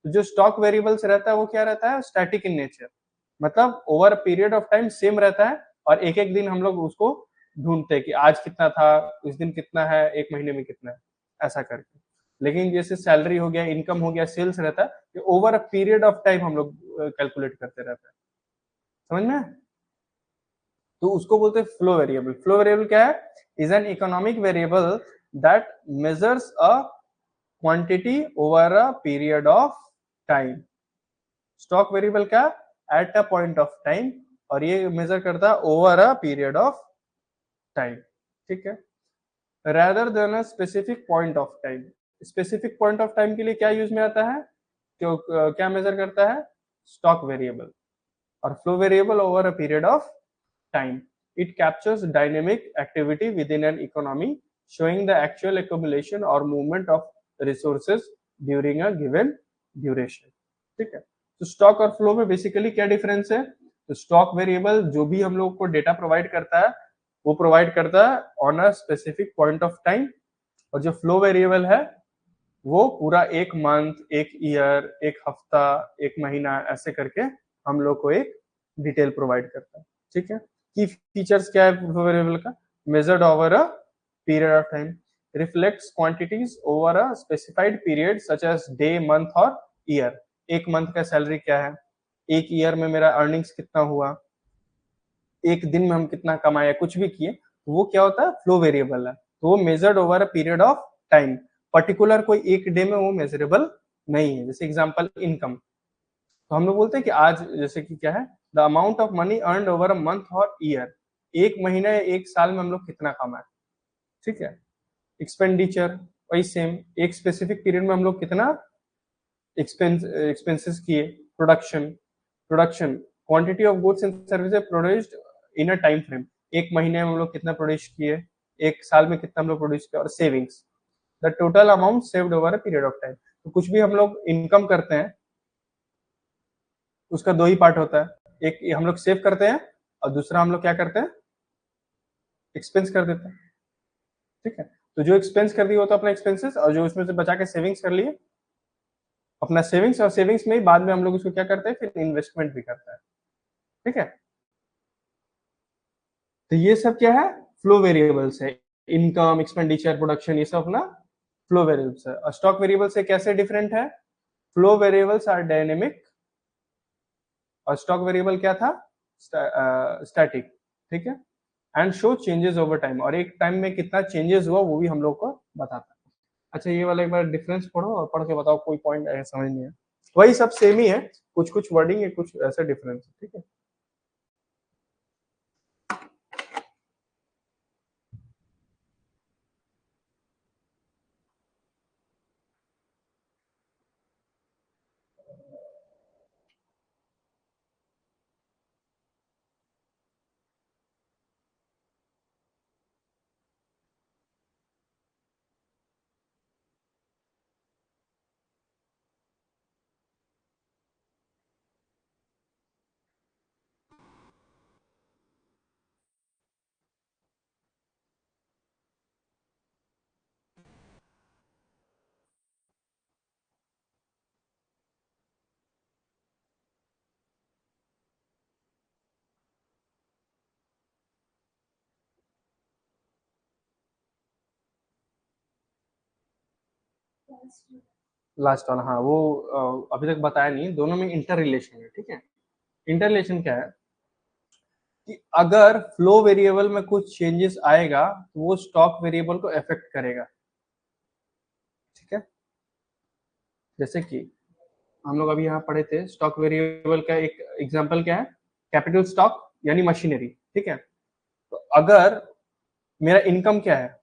तो जो स्टॉक वेरिएबल्स रहता है वो क्या रहता है, स्टैटिक इन नेचर, मतलब over period of time same रहता है, और एक एक दिन हम लोग उसको ढूंढते हैं कि आज कितना था, इस दिन कितना है, एक महीने में कितना है, ऐसा करके। लेकिन जैसे सैलरी हो गया, इनकम हो गया, सेल्स रहता है, ये over a period of time हम लोग कैलकुलेट करते रहते हैं, समझ में। तो उसको बोलते हैं फ्लो वेरिएबल। फ्लो वेरिएबल क्या है, is an economic variable that measures a quantity over a period of time. Stock variable क्या, at a point of time, और ये मेजर करता है over a period of time, ठीक है, rather than a specific point of time। Specific point of time के लिए क्या यूज में आता है, क्यों क्या मेजर करता है, स्टॉक वेरिएबल, और flow variable over a period of time. It captures dynamic activity within an economy, showing the actual accumulation or movement of resources during a given duration. ठीक है, तो स्टॉक और फ्लो में basically क्या difference है? तो stock variable जो भी हम लोग को डेटा प्रोवाइड करता है वो प्रोवाइड करता है on a specific point of time, और जो फ्लो वेरिएबल है वो पूरा एक मंथ, एक ईयर, एक हफ्ता, एक महीना ऐसे करके हम लोग को एक डिटेल प्रोवाइड करता है। ठीक है, की फीचर्स क्या है फ्लो वेरिएबल का? Measured over a period of time, reflects quantities over a specified period such as day, month और ईयर। एक मंथ का सैलरी क्या है, एक ईयर में मेरा अर्निंग्स कितना हुआ, एक दिन में हम कितना कमाए, कुछ भी किए, वो क्या होता है? फ्लो वेरिएबल है। तो वो measured over a period of time, particular कोई एक डे में वो मेजरेबल नहीं है। जैसे एग्जांपल इनकम, तो हम लोग बोलते हैं कि आज जैसे कि क्या है, the amount of money earn over a month और ईयर, एक महीने एक साल में हम लोग कितना कमाए। ठीक है, एक्सपेंडिचर वही सेम, एक स्पेसिफिक पीरियड में हम लोग कितना एक्सपेंसेस किए। Production, production quantity of goods and services produced in a time frame, एक महीने में हम लोग कितना प्रोड्यूस किए, एक साल में कितना हम लोग प्रोड्यूस किया। और savings, the total amount saved over a period of time. तो कुछ भी हम लोग इनकम करते हैं उसका दो ही पार्ट होता है, एक हम लोग सेव करते हैं और दूसरा हम लोग क्या करते हैं, एक्सपेंस कर देते हैं। ठीक है, तो जो एक्सपेंस कर दिए वो तो अपना एक्सपेंसेस, और जो उसमें से बचा के सेविंग्स कर लिए अपना सेविंग्स, और सेविंग्स में ही बाद में हम लोग उसको क्या करते हैं, फिर इन्वेस्टमेंट भी करते हैं। ठीक है, तो ये सब क्या है? फ्लो वेरिएबल्स है। इनकम, एक्सपेंडिचर, प्रोडक्शन, ये सब अपना फ्लो वेरिएबल्स है। और स्टॉक वेरिएबल से कैसे डिफरेंट है? फ्लो वेरिएबल्स आर डायनेमिक और स्टॉक वेरिएबल क्या था? स्टैटिक। ठीक है, and show changes over time, और एक टाइम में कितना चेंजेस हुआ वो भी हम लोग को बताता है। अच्छा, ये वाला एक बार डिफरेंस पढ़ो और पढ़ के बताओ, कोई पॉइंट समझ नहीं है। वही सब सेम ही है, कुछ कुछ वर्डिंग है, कुछ ऐसा डिफरेंस है। ठीक है, लास्ट वाला, हाँ वो अभी तक बताया नहीं, दोनों में इंटर रिलेशन है। ठीक है, इंटर रिलेशन क्या है कि अगर फ्लो वेरिएबल में कुछ चेंजेस आएगा तो वो स्टॉक वेरिएबल को अफेक्ट करेगा। ठीक है, जैसे कि हम लोग अभी यहाँ पढ़े थे, स्टॉक वेरिएबल का एक एग्जांपल क्या है? कैपिटल स्टॉक यानी मशीनरी। ठीक है, तो अगर मेरा इनकम क्या है,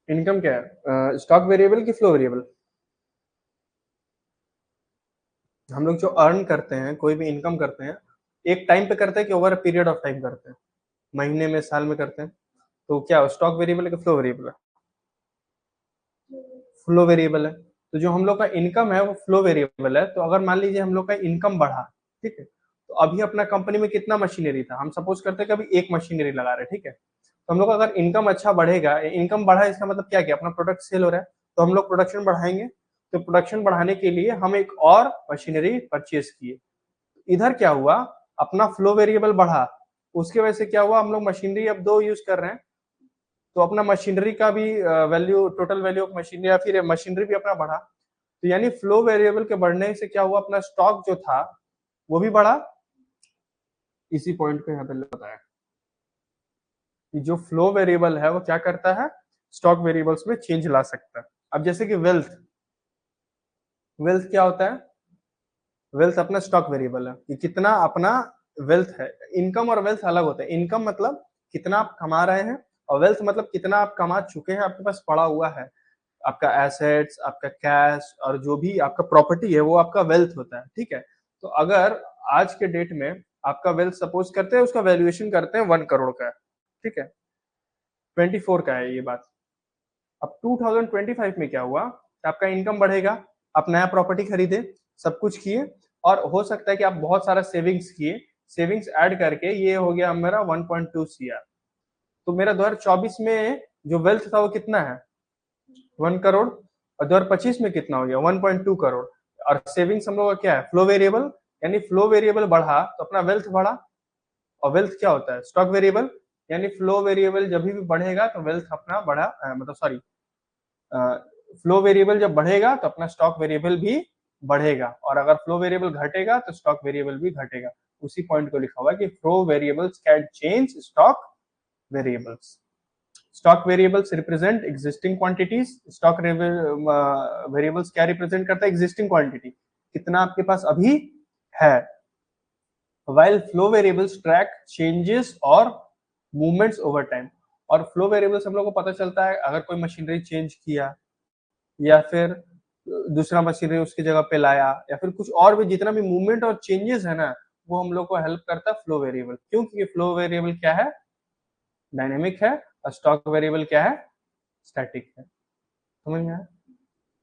इनकम क्या है? स्टॉक वेरिएबल की फ्लो वेरिएबल? हम लोग जो अर्न करते हैं, कोई भी इनकम करते हैं, एक टाइम पे करते हैं कि ओवर पीरियड ऑफ टाइम करते हैं, महीने में, साल में करते हैं, तो क्या स्टॉक वेरिएबल है कि फ्लो वेरिएबल है? फ्लो वेरिएबल है। तो जो हम लोग का इनकम है वो फ्लो वेरिएबल है। तो अगर मान लीजिए हम लोग का इनकम बढ़ा, ठीक है, तो अभी अपना कंपनी में कितना मशीनरी था, हम सपोज करते हैं कि अभी एक मशीनरी लगा रहे हैं। ठीक है, तो हम लोग अगर इनकम अच्छा बढ़ेगा, इनकम बढ़ा इसका मतलब क्या, अपना प्रोडक्ट सेल हो रहा है, तो हम लोग प्रोडक्शन बढ़ाएंगे। तो प्रोडक्शन बढ़ाने के लिए हम एक और मशीनरी परचेज किए। इधर क्या हुआ, अपना फ्लो वेरिएबल बढ़ा, उसकी वजह से क्या हुआ, हम लोग मशीनरी अब दो यूज कर रहे हैं, तो अपना मशीनरी का भी value, total value of machinery या फिर मशीनरी भी अपना बढ़ा। तो यानी फ्लो वेरिएबल के बढ़ने से क्या हुआ, अपना स्टॉक जो था वो भी बढ़ा। इसी पॉइंट को यहाँ पे बताया कि जो फ्लो वेरिएबल है वो क्या करता है, स्टॉक वेरिएबल्स में चेंज ला सकता है। अब जैसे कि वेल्थ, वेल्थ क्या होता है? वेल्थ अपना स्टॉक वेरिएबल है कि कितना अपना वेल्थ है। इनकम और वेल्थ अलग होते हैं। इनकम मतलब कितना आप कमा रहे हैं, और वेल्थ मतलब कितना आप कमा चुके हैं, आपके पास पड़ा हुआ है। आपका एसेट्स, आपका कैश और जो भी आपका प्रॉपर्टी है वो आपका वेल्थ होता है, ठीक है। तो अगर आज के डेट में आपका वेल्थ सपोज करते हैं उसका वैल्यूएशन करते हैं 1 करोड़ का है, ठीक है, 24 का है ये बात। अब 2025 में क्या हुआ, आपका इनकम बढ़ेगा, आप नया प्रॉपर्टी खरीदे, सब कुछ किए, और हो सकता है कि आप बहुत सारा सेविंग्स किए, सेविंग्स ऐड करके ये हो गया मेरा 1.2 CR। तो मेरा 2024 में जो वेल्थ था वो कितना है, 1 करोड़, और 2025 में कितना हो गया, 1.2 करोड़। और सेविंग्स हम लोग का क्या है, फ्लो वेरिएबल, यानी फ्लो वेरिएबल बढ़ा तो अपना वेल्थ बढ़ा। और वेल्थ क्या होता है, स्टॉक वेरिएबल, यानी फ्लो वेरिएबल जब भी बढ़ेगा तो वेल्थ अपना बढ़ा, मतलब सॉरी, फ्लो वेरिएबल जब बढ़ेगा तो अपना स्टॉक वेरिएबल भी बढ़ेगा, और अगर फ्लो वेरिएबल घटेगा तो स्टॉक वेरिएबल भी घटेगा। उसी पॉइंट को लिखा हुआ है कि flow variables can change stock variables. Stock variables represent existing quantities. Stock variables क्या रिप्रेजेंट करता है, एग्जिस्टिंग क्वांटिटी, कितना आपके पास अभी है। while flow variables track changes और movements over time। और फ्लो वेरिएबल्स हम लोग को पता चलता है अगर कोई मशीनरी चेंज किया, या फिर दूसरा मशीनरी उसकी जगह पे लाया, या फिर कुछ और भी जितना भी मूवमेंट और चेंजेस है ना, वो हम लोग को हेल्प करता है फ्लो वेरिएबल। क्यों, क्योंकि फ्लो वेरिएबल क्या है, डायनेमिक है, और स्टॉक वेरिएबल क्या है, स्टैटिक है। समझ में आया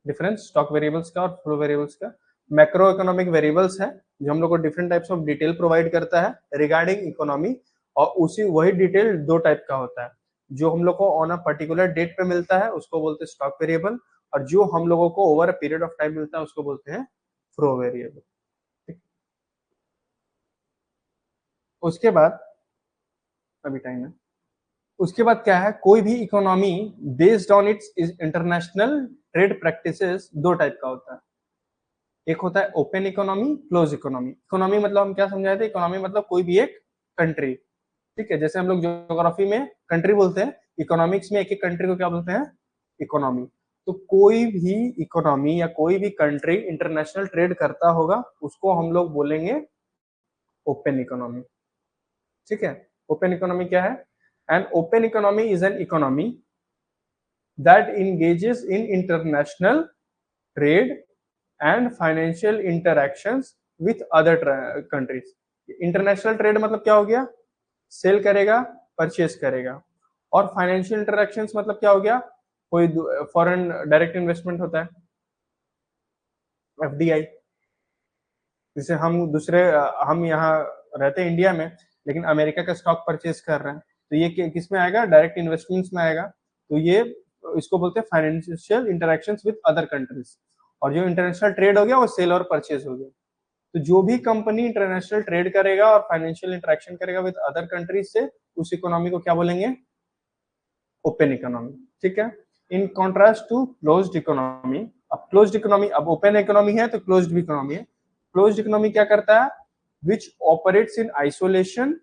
डिफरेंस स्टॉक वेरिएबल्स का और फ्लो वेरिएबल्स का। मैक्रो इकोनॉमिक वेरिएबल्स है जो हम लोग को different types of detail provide करता है रिगार्डिंग इकोनॉमी, और उसी वही डिटेल दो टाइप का होता है। जो हम लोग को ऑन अ पर्टिकुलर डेट पे मिलता है उसको बोलते हैं स्टॉक वेरिएबल, और जो हम लोगों को over a period of time मिलता है उसको बोलते हैं फ्लो वेरिएबल। उसके बाद अभी टाइम है, उसके बाद क्या है, कोई भी economy based on it's international trade practices दो टाइप का होता है। एक होता है open economy, close economy. Economy मतलब हम क्या समझाए थे, इकोनॉमी मतलब कोई भी एक कंट्री, ठीक है। जैसे हम लोग ज्योग्राफी में कंट्री बोलते हैं, इकोनॉमिक्स में एक एक कंट्री को क्या बोलते हैं, इकोनॉमी। तो कोई भी इकोनॉमी या कोई भी कंट्री इंटरनेशनल ट्रेड करता होगा उसको हम लोग बोलेंगे ओपन इकोनॉमी, ठीक है। ओपन इकोनॉमी क्या है, and open economy is an economy that engages in international trade and financial interactions with other countries. International trade मतलब क्या हो गया, सेल करेगा, परचेस करेगा। और फाइनेंशियल इंटरैक्शंस मतलब क्या हो गया, कोई फॉरेन डायरेक्ट इन्वेस्टमेंट होता है, एफडीआई। जैसे हम दूसरे हम यहाँ रहते हैं इंडिया में, लेकिन अमेरिका का स्टॉक परचेस कर रहे हैं, तो ये किस में आएगा, डायरेक्ट इन्वेस्टमेंट्स में आएगा। तो ये इसको बोलते हैं financial interactions with other countries. और जो इंटरनेशनल ट्रेड हो गया वो सेल और परचेज हो गया। तो जो भी कंपनी इंटरनेशनल ट्रेड करेगा और फाइनेंशियल इंटरेक्शन करेगा विद अदर कंट्रीज से, उस इकोनॉमी को क्या बोलेंगे, ओपन इकोनॉमी, ठीक है। In contrast to closed economy. अब क्लोज्ड इकोनॉमी, अब ओपन इकोनॉमी है तो क्लोज्ड भी इकोनॉमी है। क्लोज्ड इकोनॉमी क्या करता है, which operates in isolation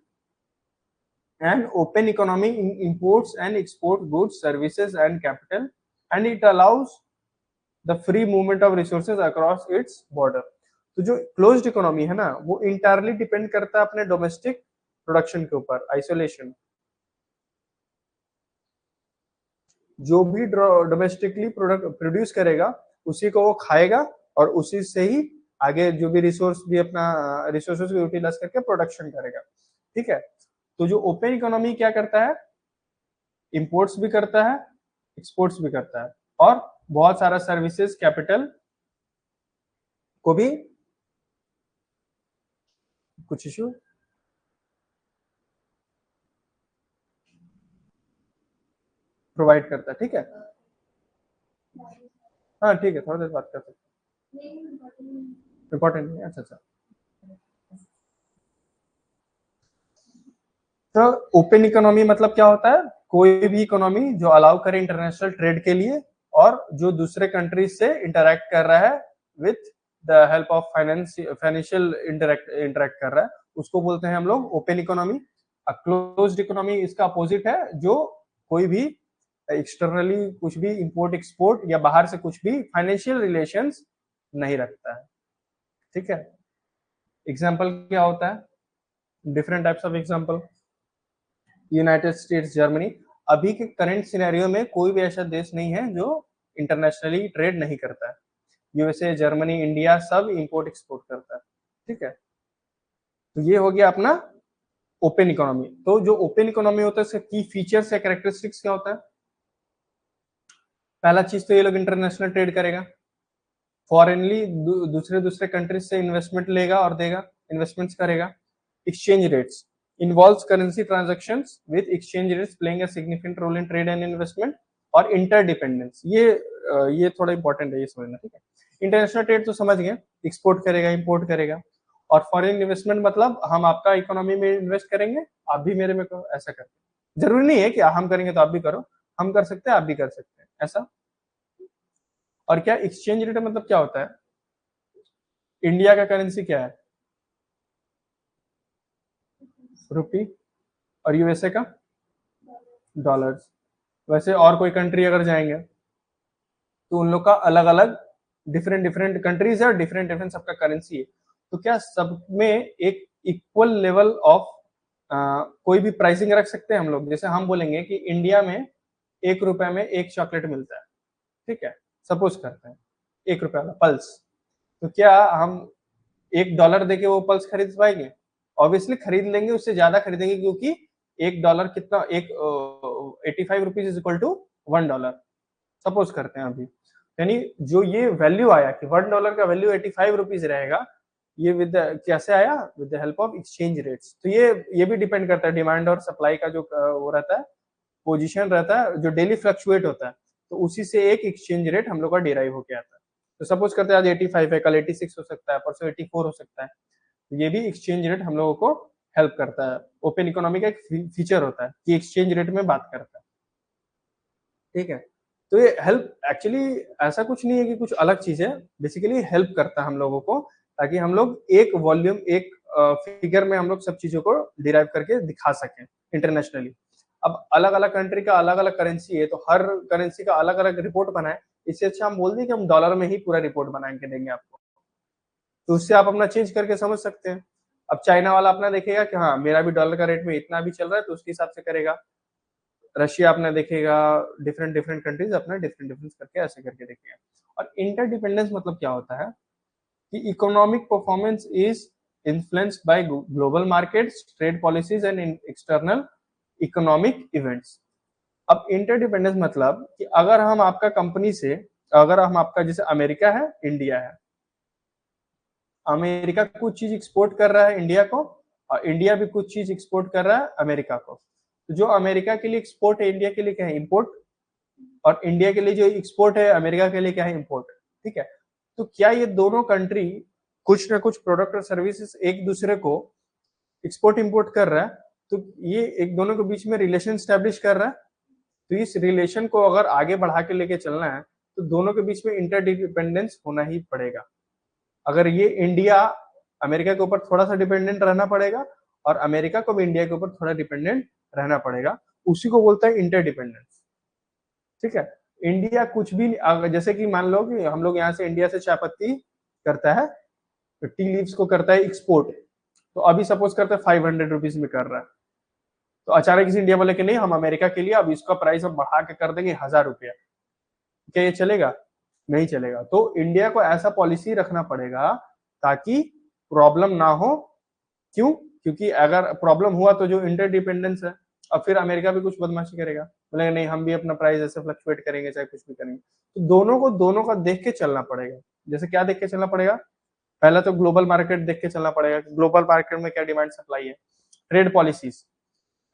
and open economy imports and export goods, services and capital, and it allows the free movement of resources across its border। तो जो closed economy है ना वो इंटायरली डिपेंड करता है अपने डोमेस्टिक प्रोडक्शन के ऊपर, आइसोलेशन। जो भी डोमेस्टिकली प्रोडक्ट प्रोड्यूस करेगा उसी को वो खाएगा, और उसी से ही आगे जो भी रिसोर्स भी अपना रिसोर्सेज को यूटिलाइज करके प्रोडक्शन करेगा, ठीक है। तो जो ओपन इकोनॉमी क्या करता है, इंपोर्ट्स भी करता है, एक्सपोर्ट्स भी करता है, और बहुत सारा सर्विसेज, कैपिटल को भी, कुछ इशू, प्रोवाइड करता है, ठीक है। हाँ ठीक है, थोड़ा देर बात कर सकते हैं, इम्पोर्टेंट नहीं है, अच्छा अच्छा। तो ओपन इकोनॉमी मतलब क्या होता है, कोई भी इकोनॉमी जो अलाउ करे इंटरनेशनल ट्रेड के लिए, और जो दूसरे कंट्रीज से इंटरेक्ट कर रहा है with the help of financial interact कर रहा है, उसको बोलते हैं हम लोग ओपन इकोनॉमी। क्लोज्ड इकोनॉमी इसका अपोजिट है, जो कोई भी एक्सटर्नली कुछ भी इंपोर्ट एक्सपोर्ट या बाहर से कुछ भी फाइनेंशियल रिलेशंस नहीं रखता है, ठीक है। एग्जाम्पल क्या होता है, different types of example, United states, Germany. अभी के करंट सिनेरियो में कोई भी ऐसा देश नहीं है जो इंटरनेशनली ट्रेड नहीं करता है। यूएसए, जर्मनी, इंडिया सब इंपोर्ट एक्सपोर्ट करता है। ठीक है, तो ये हो गया अपना ओपन इकोनॉमी। तो जो ओपन इकोनॉमी होता है उसका की फीचर्स या कैरेक्टरिस्टिक्स क्या होता है? पहला चीज तो ये लोग इंटरनेशनल ट्रेड करेगा, फॉरेनली दूसरे दूसरे कंट्रीज से इन्वेस्टमेंट लेगा और देगा, इन्वेस्टमेंट्स करेगा। Exchange rates involves currency transactions with exchange rates playing a significant role in trade and investment. और इंटरडिपेंडेंस, ये थोड़ा इंपॉर्टेंट है, ये समझना। ठीक है, इंटरनेशनल ट्रेड तो समझ गए, एक्सपोर्ट करेगा, इंपोर्ट करेगा। और फॉरेन इन्वेस्टमेंट मतलब हम आपका इकोनॉमी में इन्वेस्ट करेंगे, आप भी मेरे में करो, ऐसा करते। जरूरी नहीं है कि हम करेंगे तो आप भी करो, हम कर सकते हैं आप भी कर सकते हैं, ऐसा। और क्या एक्सचेंज रेट मतलब क्या होता है? इंडिया का करेंसी क्या है? रुपी। और यूएसए का डॉलर्स। वैसे और कोई कंट्री अगर जाएंगे तो उन लोग का अलग अलग डिफरेंट डिफरेंट कंट्रीज है और डिफरेंट डिफरेंट सबका करेंसी है। तो क्या सब में एक इक्वल लेवल ऑफ कोई भी प्राइसिंग रख सकते हैं हम लोग? जैसे हम बोलेंगे कि इंडिया में 1 रुपए में एक चॉकलेट मिलता है, ठीक है, सपोज करते हैं 1 रुपए वाला पल्स। तो क्या हम $1 देके वो पल्स खरीद पाएंगे? ऑब्वियसली खरीद लेंगे, उससे ज्यादा खरीदेंगे, क्योंकि $1 कितना, एक 85 rupees is equal to $1, suppose करते हैं अभी। यानी जो ये वैल्यू आया कि $1 का वैल्यू 85 रुपीज रहेगा, ये विद कैसे आया? With the help of exchange rates. तो ये भी डिपेंड करता है डिमांड और सप्लाई का जो वो रहता है, पोजीशन रहता है, जो डेली फ्लक्चुएट होता है। तो उसी से एक एक्सचेंज रेट हम लोग का डिराइव होके आता है। तो सपोज करते हैं आज 85 है, कल 86 हो सकता है, परसों 84 हो सकता है। तो ये भी एक्सचेंज रेट हम लोगों को हेल्प करता है। ओपन इकोनॉमी का एक फीचर होता है कि एक्सचेंज रेट में बात करता है। ठीक है, तो ये हेल्प एक्चुअली ऐसा कुछ नहीं है कि कुछ अलग चीज है, बेसिकली हेल्प करता है हम लोगों को, ताकि हम लोग एक वॉल्यूम, एक फिगर में हम लोग सब चीजों को डिराइव करके दिखा सकें इंटरनेशनली। अब अलग अलग कंट्री का अलग अलग करेंसी है, तो हर करेंसी का अलग अलग रिपोर्ट बनाए। इससे अच्छा हम बोल दें कि हम डॉलर में ही पूरा रिपोर्ट बना के देंगे आपको, तो उससे आप अपना चेंज करके समझ सकते हैं। अब चाइना वाला अपना देखेगा कि हाँ मेरा भी डॉलर का रेट में इतना भी चल रहा है, तो उसके हिसाब से करेगा। रशिया अपना देखेगा, डिफरेंट डिफरेंट कंट्रीज अपना डिफरेंट डिफरेंस करके ऐसे करके देखेगा। और इंटरडिपेंडेंस मतलब क्या होता है? कि economic performance is influenced by global markets, trade policies and external economic events. अब इंटरडिपेंडेंस मतलब कि अगर हम आपका कंपनी से, अगर हम आपका, जैसे अमेरिका है, इंडिया है, अमेरिका कुछ चीज एक्सपोर्ट कर रहा है इंडिया को, और इंडिया भी कुछ चीज एक्सपोर्ट कर रहा है अमेरिका को। तो जो अमेरिका के लिए एक्सपोर्ट है, इंडिया के लिए क्या है? इंपोर्ट। और इंडिया के लिए जो एक्सपोर्ट है, अमेरिका के लिए क्या है? इंपोर्ट। ठीक है, तो क्या ये दोनों कंट्री कुछ ना कुछ प्रोडक्ट और सर्विसेज एक दूसरे को एक्सपोर्ट इंपोर्ट कर रहा है, तो ये एक दोनों के बीच में रिलेशन स्टैब्लिश कर रहा है। तो इस रिलेशन को अगर आगे बढ़ा के लेके चलना है, तो दोनों के बीच में इंटरडिपेंडेंस होना ही पड़ेगा। अगर ये इंडिया अमेरिका के ऊपर थोड़ा सा डिपेंडेंट रहना पड़ेगा, और अमेरिका को भी इंडिया के ऊपर थोड़ा डिपेंडेंट रहना पड़ेगा, उसी को बोलता है इंटरडिपेंडेंस। ठीक है, इंडिया कुछ भी, जैसे कि मान लो कि हम लोग यहाँ से इंडिया से चाय पत्ती करता है, तो टी लीव्स को करता है एक्सपोर्ट, तो अभी सपोज करते हैं 500 रुपीज में कर रहा है। तो अचानक किसी इंडिया बोले कि नहीं, हम अमेरिका के लिए अब इसका प्राइस हम बढ़ा के कर देंगे 1000 रुपया, क्या ये चलेगा? नहीं चलेगा। तो इंडिया को ऐसा पॉलिसी रखना पड़ेगा ताकि प्रॉब्लम ना हो। क्यों? क्योंकि अगर प्रॉब्लम हुआ तो जो इंटरडिपेंडेंस है, अब फिर अमेरिका भी कुछ बदमाशी करेगा, बोलेगा नहीं हम भी अपना प्राइस ऐसे फ्लक्चुएट करेंगे, चाहे कुछ भी करेंगे। तो दोनों का देख के चलना पड़ेगा। जैसे क्या देख के चलना पड़ेगा? पहला तो ग्लोबल मार्केट देख के चलना पड़ेगा, ग्लोबल मार्केट में क्या डिमांड सप्लाई है। ट्रेड पॉलिसीज,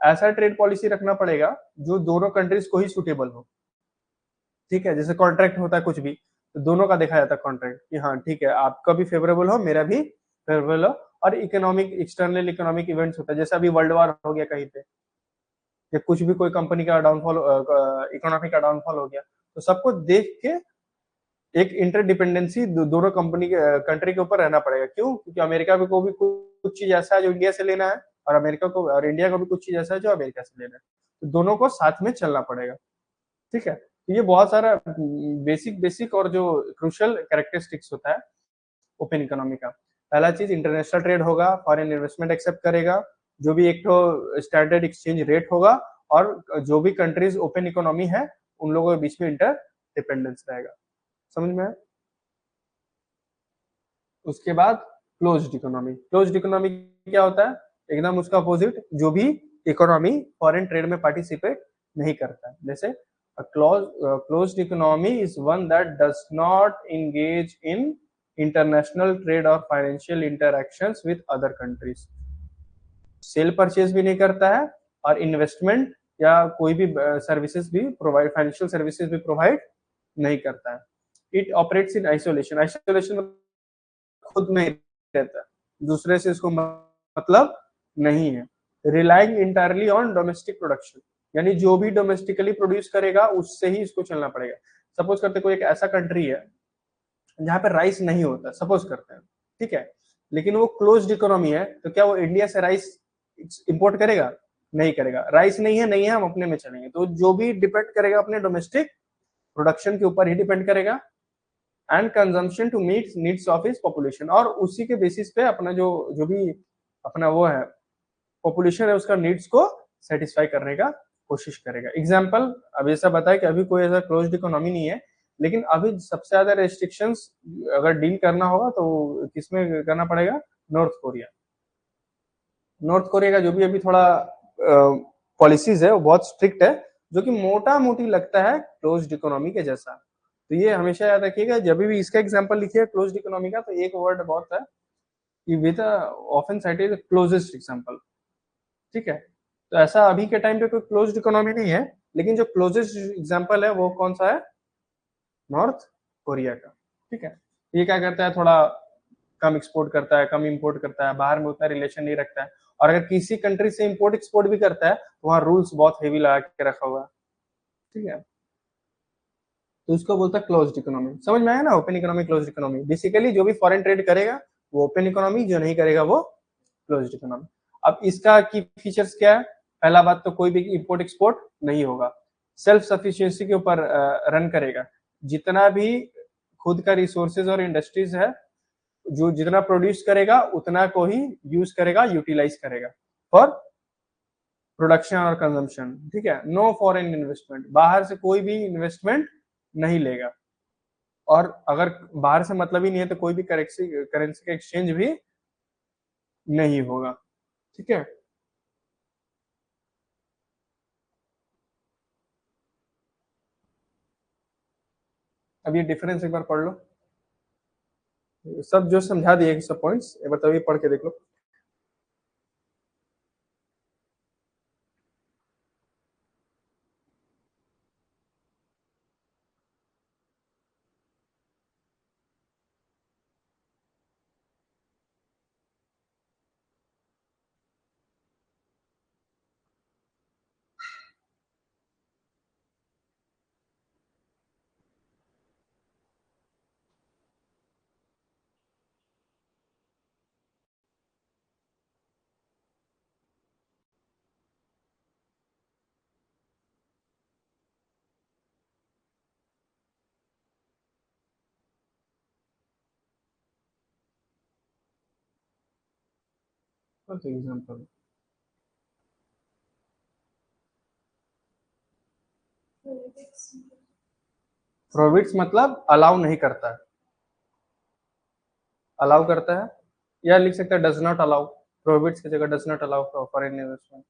ऐसा ट्रेड पॉलिसी रखना पड़ेगा जो दोनों कंट्रीज को ही सुटेबल हो। ठीक है, जैसे कॉन्ट्रैक्ट होता है कुछ भी, तो दोनों का देखा जाता है कॉन्ट्रैक्ट कि हाँ ठीक है, आपका भी फेवरेबल हो, मेरा भी फेवरेबल हो। और इकोनॉमिक, एक्सटर्नल इकोनॉमिक इवेंट्स होता है, जैसे अभी वर्ल्ड वार हो गया कहीं पे, या कुछ भी कोई कंपनी का डाउनफॉल, इकोनॉमी का डाउनफॉल हो गया, तो सबको देख के एक इंटरडिपेंडेंसी दोनों कंपनी के, कंट्री के ऊपर रहना पड़ेगा। क्यों? क्योंकि अमेरिका को भी कुछ चीज ऐसा है जो इंडिया से लेना है, और अमेरिका को और इंडिया को भी कुछ चीज ऐसा है जो अमेरिका से लेना है। तो दोनों को साथ में चलना पड़ेगा। ठीक है, तो ये बहुत सारा बेसिक बेसिक और जो क्रूशियल कैरेक्टरिस्टिक्स होता है ओपन इकोनॉमी का। पहला चीज इंटरनेशनल ट्रेड होगा, फॉरेन इन्वेस्टमेंट एक्सेप्ट करेगा, जो भी एक तो स्टैंडर्ड एक्सचेंज रेट होगा, और जो भी कंट्रीज ओपन इकोनॉमी है उन लोगों के बीच में इंटर डिपेंडेंस रहेगा। समझ में आया? उसके बाद क्लोज्ड इकोनॉमी। क्लोज्ड इकोनॉमी क्या होता है? एकदम उसका अपोजिट, जो भी इकोनॉमी फॉरेन ट्रेड में पार्टिसिपेट नहीं करता है। जैसे closed economy is one that does not engage in international trade or financial interactions with other countries। Cell purchase भी नहीं करता है और इन्वेस्टमेंट या कोई भी सर्विसेज भी प्रोवाइड, फाइनेंशियल सर्विसेज भी प्रोवाइड नहीं करता है। It operates in isolation. Isolation खुद में रहता है, दूसरे से इसको मतलब नहीं है। Relying entirely on domestic production, यानी जो भी डोमेस्टिकली प्रोड्यूस करेगा उससे ही इसको चलना पड़ेगा। सपोज करते कोई एक ऐसा कंट्री है जहां पर राइस नहीं होता, सपोज करते हैं, ठीक है, लेकिन वो क्लोज्ड इकोनॉमी है, तो क्या वो इंडिया से राइस इंपोर्ट करेगा? नहीं करेगा। राइस नहीं है, नहीं है, हम अपने में चलेंगे। तो जो भी डिपेंड करेगा अपने डोमेस्टिक प्रोडक्शन के ऊपर ही डिपेंड करेगा, and consumption to meet needs of his population, और उसी के बेसिस पे अपना जो जो भी अपना वो है पॉपुलेशन है उसका नीड्स को सेटिस्फाई करने का कोशिश करेगा। एग्जाम्पल, अब ऐसा बताया कि अभी कोई ऐसा क्लोज्ड इकोनॉमी नहीं है, लेकिन अभी सबसे ज्यादा रेस्ट्रिक्शंस अगर डील करना होगा तो किसमें करना पड़ेगा? North Korea. नॉर्थ कोरिया का जो भी अभी थोड़ा पॉलिसीज है वो बहुत स्ट्रिक्ट है, जो कि मोटा मोटी लगता है क्लोज्ड इकोनॉमी के जैसा। तो ये हमेशा याद रखिएगा, जब भी इसका एग्जांपल लिखिए क्लोज्ड इकोनॉमी का, तो एक वर्ड बहुत है कि with often cited closest example, ठीक है। तो ऐसा अभी के टाइम पे कोई क्लोज्ड इकोनॉमी नहीं है, लेकिन जो क्लोजेस्ट एग्जांपल है वो कौन सा है? नॉर्थ कोरिया का, ठीक है। ये क्या करता है? थोड़ा कम एक्सपोर्ट करता है, कम इंपोर्ट करता है, बाहर में उतना रिलेशन नहीं रखता है, और अगर किसी कंट्री से इंपोर्ट एक्सपोर्ट भी करता है तो वहाँ रूल्स बहुत हेवी लगा के रखा हुआ है, ठीक है। तो उसको बोलता है क्लोज्ड इकोनॉमी। समझ में आया ना? Open economy, closed economy, basically जो भी फॉरेन ट्रेड करेगा वो ओपन इकोनॉमी, जो नहीं करेगा वो क्लोज्ड इकोनॉमी। अब इसका की फीचर्स क्या है? पहला बात तो कोई भी इंपोर्ट एक्सपोर्ट नहीं होगा, सेल्फ सफिशिएंसी के ऊपर रन करेगा। जितना भी खुद का रिसोर्सेज और इंडस्ट्रीज है, जो जितना प्रोड्यूस करेगा उतना को ही यूज करेगा, यूटिलाइज करेगा फॉर प्रोडक्शन और कंजम्पशन, ठीक है। नो फॉरेन इन्वेस्टमेंट, बाहर से कोई भी इन्वेस्टमेंट नहीं लेगा, और अगर बाहर से मतलब ही नहीं है तो कोई भी करेंसी करेंसी का एक्सचेंज भी नहीं होगा, ठीक है। अब ये डिफरेंस एक बार पढ़ लो, सब जो समझा दिए सब पॉइंट्स, एक बार तभी पढ़ के देख लो। एग्जाम्पल, प्रोहिबिट्स मतलब अलाउ नहीं करता है, अलाउ करता है, या लिख सकते हैं डज नॉट अलाउ। प्रोहिबिट्स की जगह does not allow foreign investment.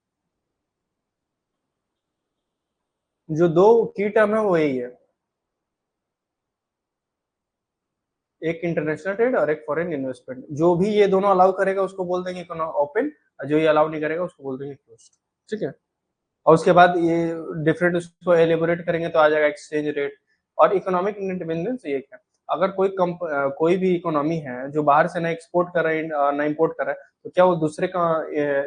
जो दो की टर्म है वो यही है, एक इंटरनेशनल ट्रेड और एक फॉरेन इन्वेस्टमेंट। जो भी ये दोनों अलाउ करेगा उसको बोल देंगे ओपन, और जो ये अलाउ नहीं करेगा उसको बोल देंगे क्लोज्ड, ठीक है। और उसके बाद ये डिफरेंट उसको एलिबोरेट करेंगे तो आ जाएगा एक्सचेंज रेट। और इकोनॉमिक इंडिपेंडेंस ये क्या? अगर कोई भी इकोनॉमी है जो बाहर से ना एक्सपोर्ट कर रहा है ना इम्पोर्ट कर रहा है, तो क्या वो दूसरे का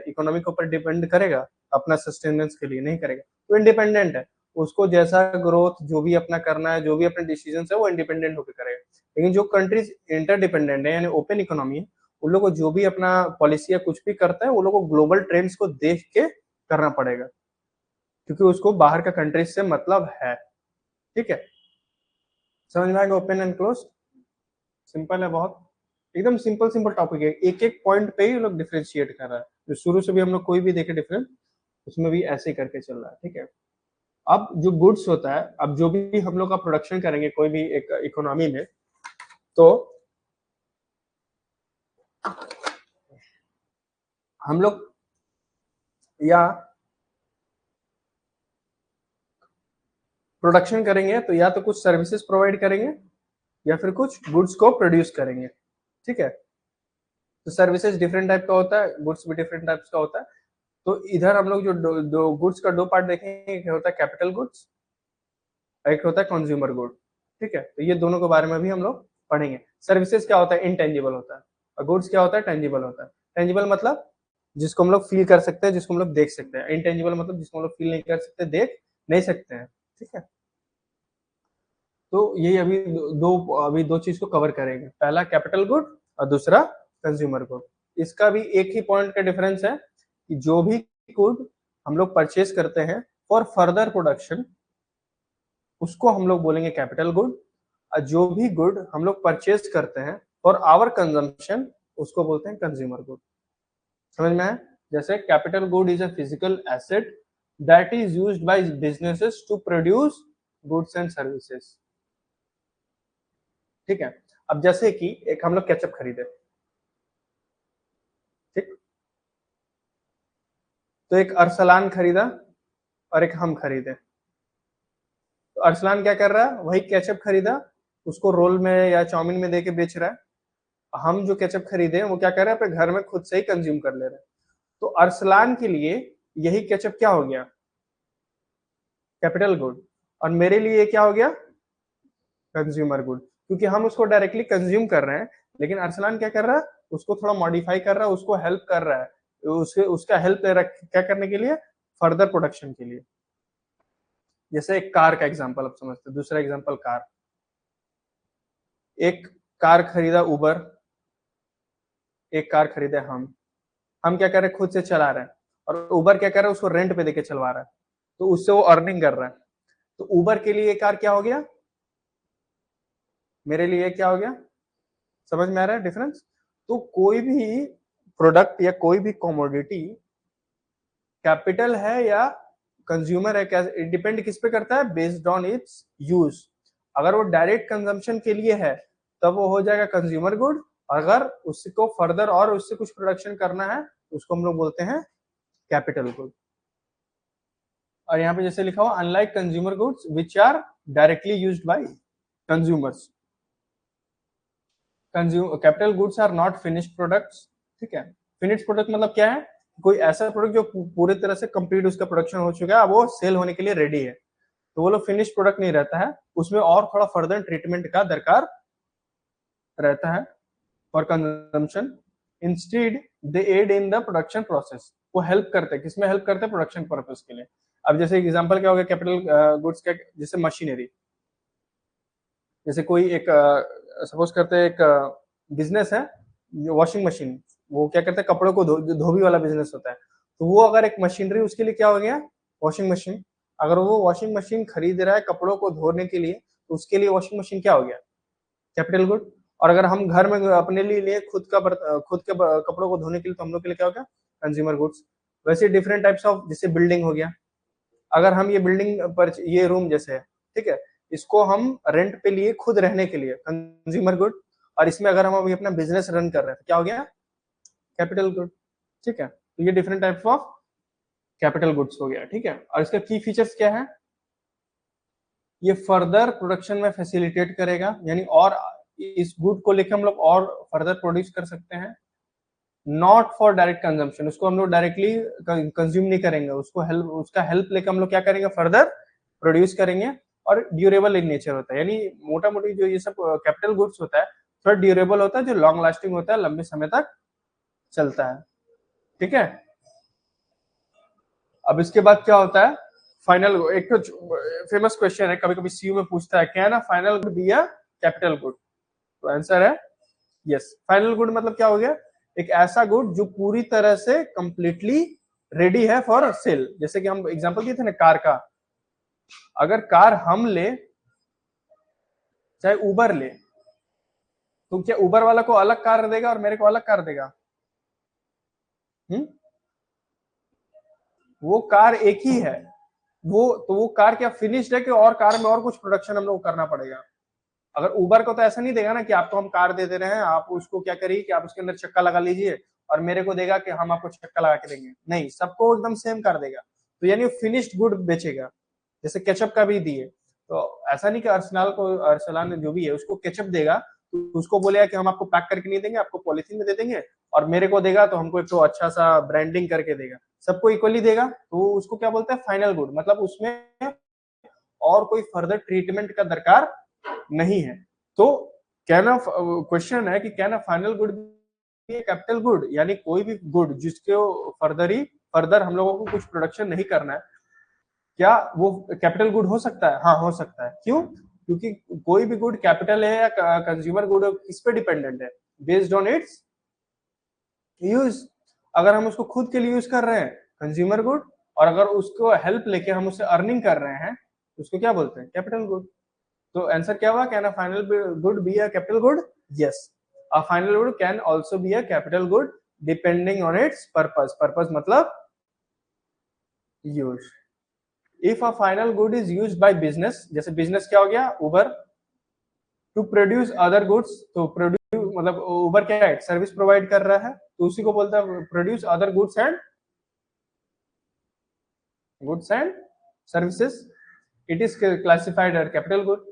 इकोनॉमी के ऊपर डिपेंड करेगा अपना सस्टेनेंस के लिए? नहीं करेगा। तो इंडिपेंडेंट है, उसको जैसा ग्रोथ जो भी अपना करना है, जो भी अपने डिसीजन है वो इंडिपेंडेंट होकर करेगा। लेकिन जो कंट्रीज इंटरडिपेंडेंट है यानी ओपन इकोनॉमी है, उन लोग को जो भी अपना पॉलिसी या कुछ भी करता है वो लोग को ग्लोबल ट्रेंड्स को देख के करना पड़ेगा, क्योंकि उसको बाहर का कंट्री से मतलब है, ठीक है। समझ में आएगा? ओपन एंड क्लोज सिंपल है बहुत, एकदम सिंपल सिंपल टॉपिक है, एक एक पॉइंट पे ही लोग डिफरेंशिएट कर रहा है। तो शुरू से भी हम लोग कोई भी देखे डिफरेंस, उसमें भी ऐसे ही करके चल रहा है, ठीक है। अब जो गुड्स होता है, अब जो भी हम लोग का प्रोडक्शन करेंगे कोई भी एक इकोनॉमी में, तो हम लोग या प्रोडक्शन करेंगे तो या तो कुछ सर्विसेज प्रोवाइड करेंगे या फिर कुछ गुड्स को प्रोड्यूस करेंगे, ठीक है। तो सर्विसेज डिफरेंट टाइप का होता है, गुड्स भी डिफरेंट टाइप्स का होता है। तो इधर हम लोग जो दो गुड्स का दो पार्ट देखेंगे, एक होता है कैपिटल गुड्स, एक होता है कंज्यूमर गुड, ठीक है। तो ये दोनों के बारे में भी हम लोग पढ़ेंगे। सर्विसेज क्या होता है, इनटेंजिबल होता है, और गुड्स क्या होता है, टेंजिबल होता है। टेंजिबल मतलब जिसको हम लोग फील कर सकते हैं, जिसको हम लोग देख सकते हैं। इनटेंजिबल मतलब जिसको हम लोग फील नहीं कर सकते, देख नहीं सकते हैं, ठीक है। तो यही अभी अभी दो चीज को कवर करेंगे, पहला कैपिटल गुड और दूसरा कंज्यूमर गुड। इसका भी एक ही पॉइंट का डिफरेंस है कि जो भी गुड हम लोग परचेज करते हैं फॉर फर्दर प्रोडक्शन, उसको हम लोग बोलेंगे कैपिटल गुड, और जो भी गुड हम लोग परचेज करते हैं फॉर आवर कंजम्पशन, उसको बोलते हैं कंज्यूमर गुड। समझ में है? जैसे capital good is a physical asset that is used by businesses to produce goods and services, ठीक है। अब जैसे कि एक हम लोग केचप खरीदे, ठीक, तो एक अरसलान खरीदा और एक हम खरीदे। तो अरसलान क्या कर रहा है, वही केचप खरीदा, उसको रोल में या चाउमीन में देके बेच रहा है। हम जो केचप खरीदे हैं वो क्या कर रहे हैं, अपने घर में खुद से ही कंज्यूम कर ले रहे हैं। तो अरसलान के लिए यही केचप क्या हो गया, कैपिटल गुड, और मेरे लिए ये क्या हो गया, कंज्यूमर गुड, क्योंकि हम उसको डायरेक्टली कंज्यूम कर रहे हैं। लेकिन अरसलान क्या कर रहा है, उसको थोड़ा मॉडिफाई कर रहा है, उसको हेल्प कर रहा है, उसके उसका हेल्प क्या करने के लिए, फर्दर प्रोडक्शन के लिए। जैसे एक कार का एग्जांपल आप समझते हैं, दूसरा एग्जांपल कार। एक कार खरीदा उबर, एक कार खरीदे हम क्या कर रहे हैं, खुद से चला रहे हैं, और उबर क्या कर रहा है, उसको रेंट पे देके चलवा रहा है, तो उससे वो अर्निंग कर रहा है। तो उबर के लिए ये कार क्या हो गया, मेरे लिए क्या हो गया। समझ में आ रहा है डिफरेंस? तो कोई भी प्रोडक्ट या कोई भी कमोडिटी कैपिटल है या कंज्यूमर है, क्या डिपेंड किस पे करता है, बेस्ड ऑन इट्स यूज। अगर वो डायरेक्ट कंजम्पशन के लिए है तब वो हो जाएगा कंज्यूमर गुड, अगर उसको फर्दर और उससे कुछ प्रोडक्शन करना है उसको हम लोग बोलते हैं कैपिटल गुड। और यहाँ पे जैसे लिखा हुआ, unlike consumer goods which are directly used by consumers, capital goods are not finished products, ठीक है। फिनिश्ड प्रोडक्ट मतलब क्या है, कोई ऐसा प्रोडक्ट जो पूरे तरह से कंप्लीट उसका प्रोडक्शन हो चुका है, अब वो सेल होने के लिए रेडी है, तो वो लोग फिनिश्ड प्रोडक्ट नहीं रहता है, उसमें और थोड़ा फर्दर ट्रीटमेंट का दरकार रहता है for consumption. Instead they aid in the production process, वो हेल्प करते हैं, किसमें हेल्प करते हैं, प्रोडक्शन पर्पस के लिए। अब जैसे एग्जांपल क्या हो गया कैपिटल गुड्स का, जैसे मशीनरी, जैसे कोई एक सपोज करते हैं एक बिजनेस है, वॉशिंग मशीन, वो क्या करता है, कपड़ों को धोबी वाला बिजनेस होता है, तो वो अगर एक मशीनरी उसके लिए क्या हो गया, वॉशिंग मशीन। अगर वो वॉशिंग मशीन खरीद रहा है कपड़ों को धोने के लिए, तो उसके लिए वॉशिंग मशीन क्या हो गया, कैपिटल गुड। और अगर हम घर में अपने लिए लिए खुद के कपड़ों को धोने के लिए, तो हम लोग के लिए क्या हो गया, कंज्यूमर गुड्स। वैसे डिफरेंट टाइप्स ऑफ, जैसे बिल्डिंग हो गया, अगर हम ये बिल्डिंग पर, ये रूम जैसे है, ठीक है, इसको हम रेंट पे लिए खुद रहने के लिए, कंज्यूमर गुड। और इसमें अगर हम अभी अपना बिजनेस रन कर रहे हैं तो क्या हो गया, कैपिटल गुड, ठीक है। तो ये different types of capital goods हो गया, ठीक है। और इसका की फीचर्स क्या है, ये फर्दर प्रोडक्शन में फैसिलिटेट करेगा, यानी और इस गुड को लेकर हम लोग और फर्दर प्रोड्यूस कर सकते हैं। नॉट फॉर डायरेक्ट कंजम्पशन, उसको हम लोग डायरेक्टली कंज्यूम नहीं करेंगे, उसको हेल्प, उसका हेल्प लेकर हम लोग क्या करेंगे, फर्दर प्रोड्यूस करेंगे। और ड्यूरेबल इन नेचर होता है, यानी मोटा मोटी जो ये सब कैपिटल गुड्स होता है थोड़ा ड्यूरेबल होता है, जो लॉन्ग लास्टिंग होता है, लंबे समय तक चलता है, ठीक है। अब इसके बाद क्या होता है, फाइनल, एक तो फेमस क्वेश्चन है, कभी कभी सीयू में पूछता है, क्या है ना, final good be a capital good. तो आंसर है यस। फाइनल गुड मतलब क्या हो गया, एक ऐसा गुड जो पूरी तरह से कंप्लीटली रेडी है फॉर सेल। जैसे कि हम एग्जांपल दिए थे ना कार का, अगर कार हम ले चाहे उबर ले, तो क्या उबर वाला को अलग कार देगा और मेरे को अलग कार देगा, हम्म? वो कार एक ही है, वो कार क्या फिनिश्ड है कि और कार में और कुछ प्रोडक्शन हम लोग को करना पड़ेगा। अगर उबर को तो ऐसा नहीं देगा ना कि आपको हम कार दे दे रहे हैं, आप उसको क्या करिए कि आप उसके अंदर चक्का लगा लीजिए, और मेरे को देगा कि हम आपको चक्का लगा के देंगे, नहीं, सबको एकदम सेम कर देगा। तो यानी फिनिश्ड गुड बेचेगा। जैसे केचप का भी दिए, तो ऐसा नहीं कि अर्सलान को, अरसलान जो भी है उसको केचप देगा तो उसको बोलेगा कि हम आपको पैक करके नहीं देंगे, आपको पॉलिथीन में दे देंगे, और मेरे को देगा तो हमको एक तो अच्छा सा ब्रांडिंग करके देगा, सबको इक्वली देगा, तो उसको क्या बोलते हैं, फाइनल गुड। मतलब उसमें और कोई फर्दर ट्रीटमेंट का दरकार नहीं है। तो कहना, क्वेश्चन है कि can a final good be capital good, यानी कोई भी गुड जिसके फर्दर हम लोगों को कुछ प्रोडक्शन नहीं करना है, क्या वो कैपिटल गुड हो सकता है? हाँ, हो सकता है। क्यों? क्योंकि कोई भी गुड कैपिटल है या कंज्यूमर गुड किस पे डिपेंडेंट है? Based on it's use. अगर हम उसको खुद के लिए यूज कर रहे हैं, कंज्यूमर गुड, और अगर उसको हेल्प लेके हम उससे अर्निंग कर रहे हैं, तो उसको क्या बोलते हैं? Capital good. तो आंसर क्या हुआ? Can a final good be a capital good? Yes, a final good can also be a capital good depending on its purpose. Purpose मतलब use. If a final good is used by business, जैसे business क्या हो गया? Uber, to produce other goods, तो produce मतलब Uber क्या है? Service provide कर रहा है, तो उसी को बोलता है produce other goods and services, it is classified as capital good.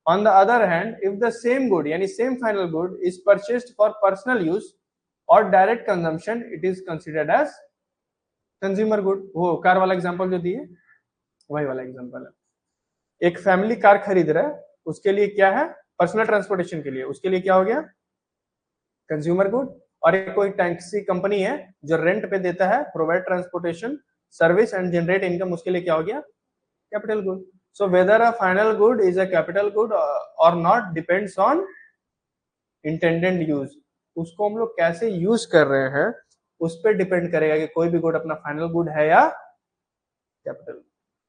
On the other hand, if the same good, यानी same final good is purchased for personal use or direct consumption, it is considered as consumer good। वो car वाला example जो दिए, वही वाला example है। एक family car खरीद रहा है, उसके लिए क्या है? पर्सनल ट्रांसपोर्टेशन के लिए, उसके लिए क्या हो गया? Consumer good. और एक कोई टैक्सी कंपनी है जो रेंट पे देता है, provide transportation service and generate income, उसके लिए क्या हो गया? Capital good. So whether a final good is a capital good or not depends on intended use। उसको हम लोग कैसे यूज कर रहे हैं उस पर डिपेंड करेगा कि कोई भी गुड अपना फाइनल गुड है या कैपिटल।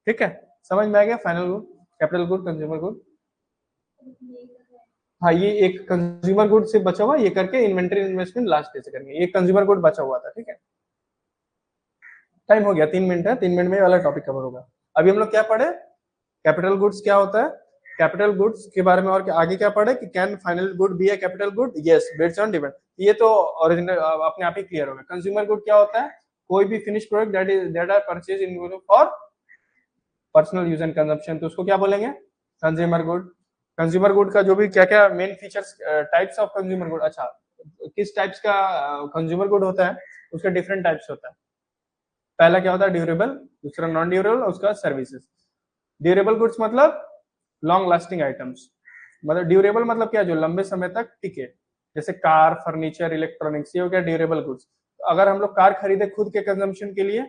ठीक है, समझ में आ गया? Final good, capital good, consumer good. हाँ, ये एक कंज्यूमर गुड से बचा हुआ, ये करके इन्वेंटरी इन्वेस्टमेंट लास्ट डे से करेंगे। ये कंज्यूमर गुड बचा हुआ था। ठीक है, टाइम हो गया, 3 मिनट है, 3 मिनट में वाला टॉपिक कवर होगा। अभी हम लोग क्या पढ़े? कैपिटल गुड्स क्या होता है, कैपिटल गुड्स के बारे में, और आगे क्या पढ़े कि can final good be a capital good? Yes, based on depend. ये तो ओरिजिनल अपने आप ही क्लियर होगा। कंज्यूमर गुड क्या होता है? कोई भी finish product that are purchase in for personal use and consumption, तो उसको क्या बोलेंगे? Consumer good. कंज्यूमर गुड का जो भी क्या क्या main features, types of consumer good, अच्छा किस टाइप्स का कंज्यूमर गुड होता है? उसका डिफरेंट टाइप्स होता है। पहला क्या होता है? ड्यूरेबल, दूसरा नॉन ड्यूरेबल, उसका सर्विसेज। ड्यूरेबल गुड्स मतलब लॉन्ग लास्टिंग आइटम्स। मतलब ड्यूरेबल मतलब क्या? जो लंबे समय तक टिके, जैसे कार, फर्नीचर, इलेक्ट्रॉनिक्स, ये हो गया ड्यूरेबल गुड्स। अगर हम लोग कार खरीदे खुद के कंजम्पशन के लिए,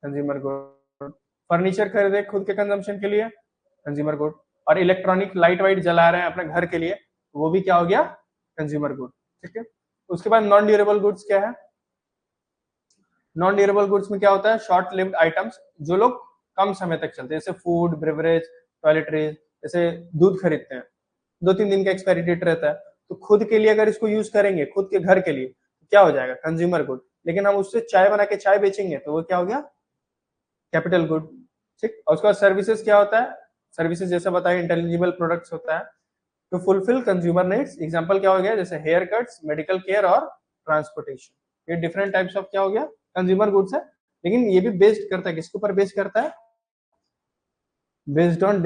कंज्यूमर गुड। फर्नीचर खरीदे खुद के कंजम्पशन के लिए, कंज्यूमर गुड। और इलेक्ट्रॉनिक लाइट वाइट जला रहे हैं अपने घर के लिए, वो भी क्या हो गया? Consumer good. ठीक है, उसके बाद नॉन ड्यूरेबल गुड्स क्या है? नॉन ड्यूरेबल गुड्स में क्या होता है? शॉर्ट लिव्ड आइटम्स, जो लोग कम समय तक चलते हैं, जैसे फूड, ब्रेवरेज, टॉयलेटरीज। जैसे दूध खरीदते हैं, 2-3 दिन का एक्सपायरी डेट रहता है, तो खुद के लिए अगर इसको यूज करेंगे, खुद के घर के लिए, तो क्या हो जाएगा? Consumer good. लेकिन हम उससे चाय बना के चाय बेचेंगे, तो वो क्या हो गया? Capital good. ठीक, और उसका सर्विसेज क्या होता है? सर्विसेज जैसे बताया, इंटेलिजिबल प्रोडक्ट्स होता है to fulfil consumer needs. Example क्या हो गया? जैसे हेयर कट्स, मेडिकल केयर और ट्रांसपोर्टेशन। ये डिफरेंट टाइप्स ऑफ क्या हो गया? कंज्यूमर गुड्स है। लेकिन ये भी बेस्ड करता है, किसके ऊपर बेस्ड करता है? Based on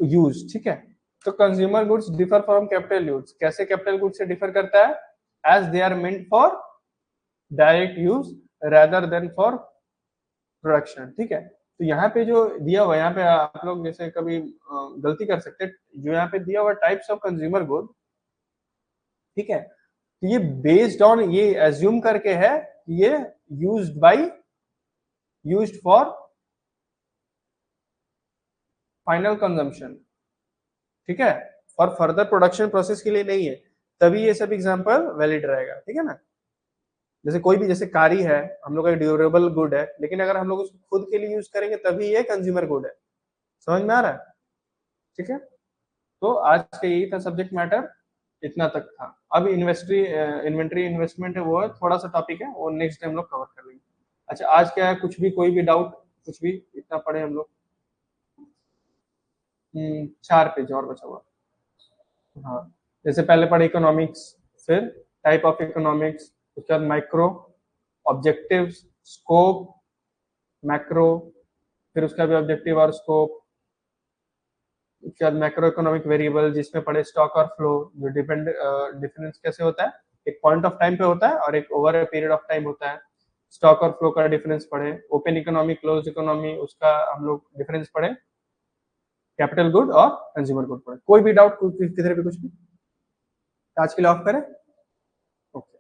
use. ठीक है, तो consumer goods differ from capital goods. कैसे कैपिटल गुड्स से डिफर करता है? As they are meant for direct use rather than for production. ठीक है, तो यहाँ पे जो दिया हुआ, यहाँ पे आप लोग जैसे कभी गलती कर सकते हैं, जो यहाँ पे दिया हुआ टाइप्स ऑफ कंज्यूमर गुड, ठीक है, तो ये बेस्ड ऑन, ये एज्यूम करके है ये यूज्ड फॉर फाइनल कंजम्पशन। ठीक है, और फर्दर प्रोडक्शन प्रोसेस के लिए नहीं है, तभी ये सब एग्जांपल वैलिड रहेगा। ठीक है ना, जैसे कोई भी, जैसे कार ही है, हम लोग का ड्यूरेबल गुड है, लेकिन अगर हम लोग उसको खुद के लिए यूज करेंगे तभी ये कंज्यूमर गुड है। समझ में आ रहा है? ठीक है, तो आज का यही था सब्जेक्ट मैटर, इतना तक था। अब इन्वेंट्री इन्वेस्टमेंट है, वो है थोड़ा सा टॉपिक है, वो नेक्स्ट टाइम लोग कवर कर लेंगे। अच्छा आज क्या है, कुछ भी कोई भी डाउट, कुछ भी इतना पढ़े हम लोग। 4 पेज और बचा हुआ। हाँ, जैसे पहले पढ़े इकोनॉमिक्स, फिर टाइप ऑफ इकोनॉमिक्स, उसके बाद माइक्रो, ऑब्जेक्टिव्स, स्कोप, मैक्रो, फिर उसका भी ऑब्जेक्टिव और स्कोप, उसके बाद मैक्रो इकोनॉमिक वेरिएबल जिसमें पढ़े स्टॉक और फ्लो, जो डिपेंड डिफरेंस कैसे होता है, एक पॉइंट ऑफ टाइम पे होता है और एक over a period of time होता है। स्टॉक और फ्लो का डिफरेंस पढ़े, ओपन इकोनॉमी, क्लोज इकोनॉमी, उसका हम लोग डिफरेंस पढ़े, कैपिटल गुड और कंज्यूमर गुड पढ़े। कोई भी डाउट किधर भी कुछ भी, आज के लिए ऑफ करें। ओके।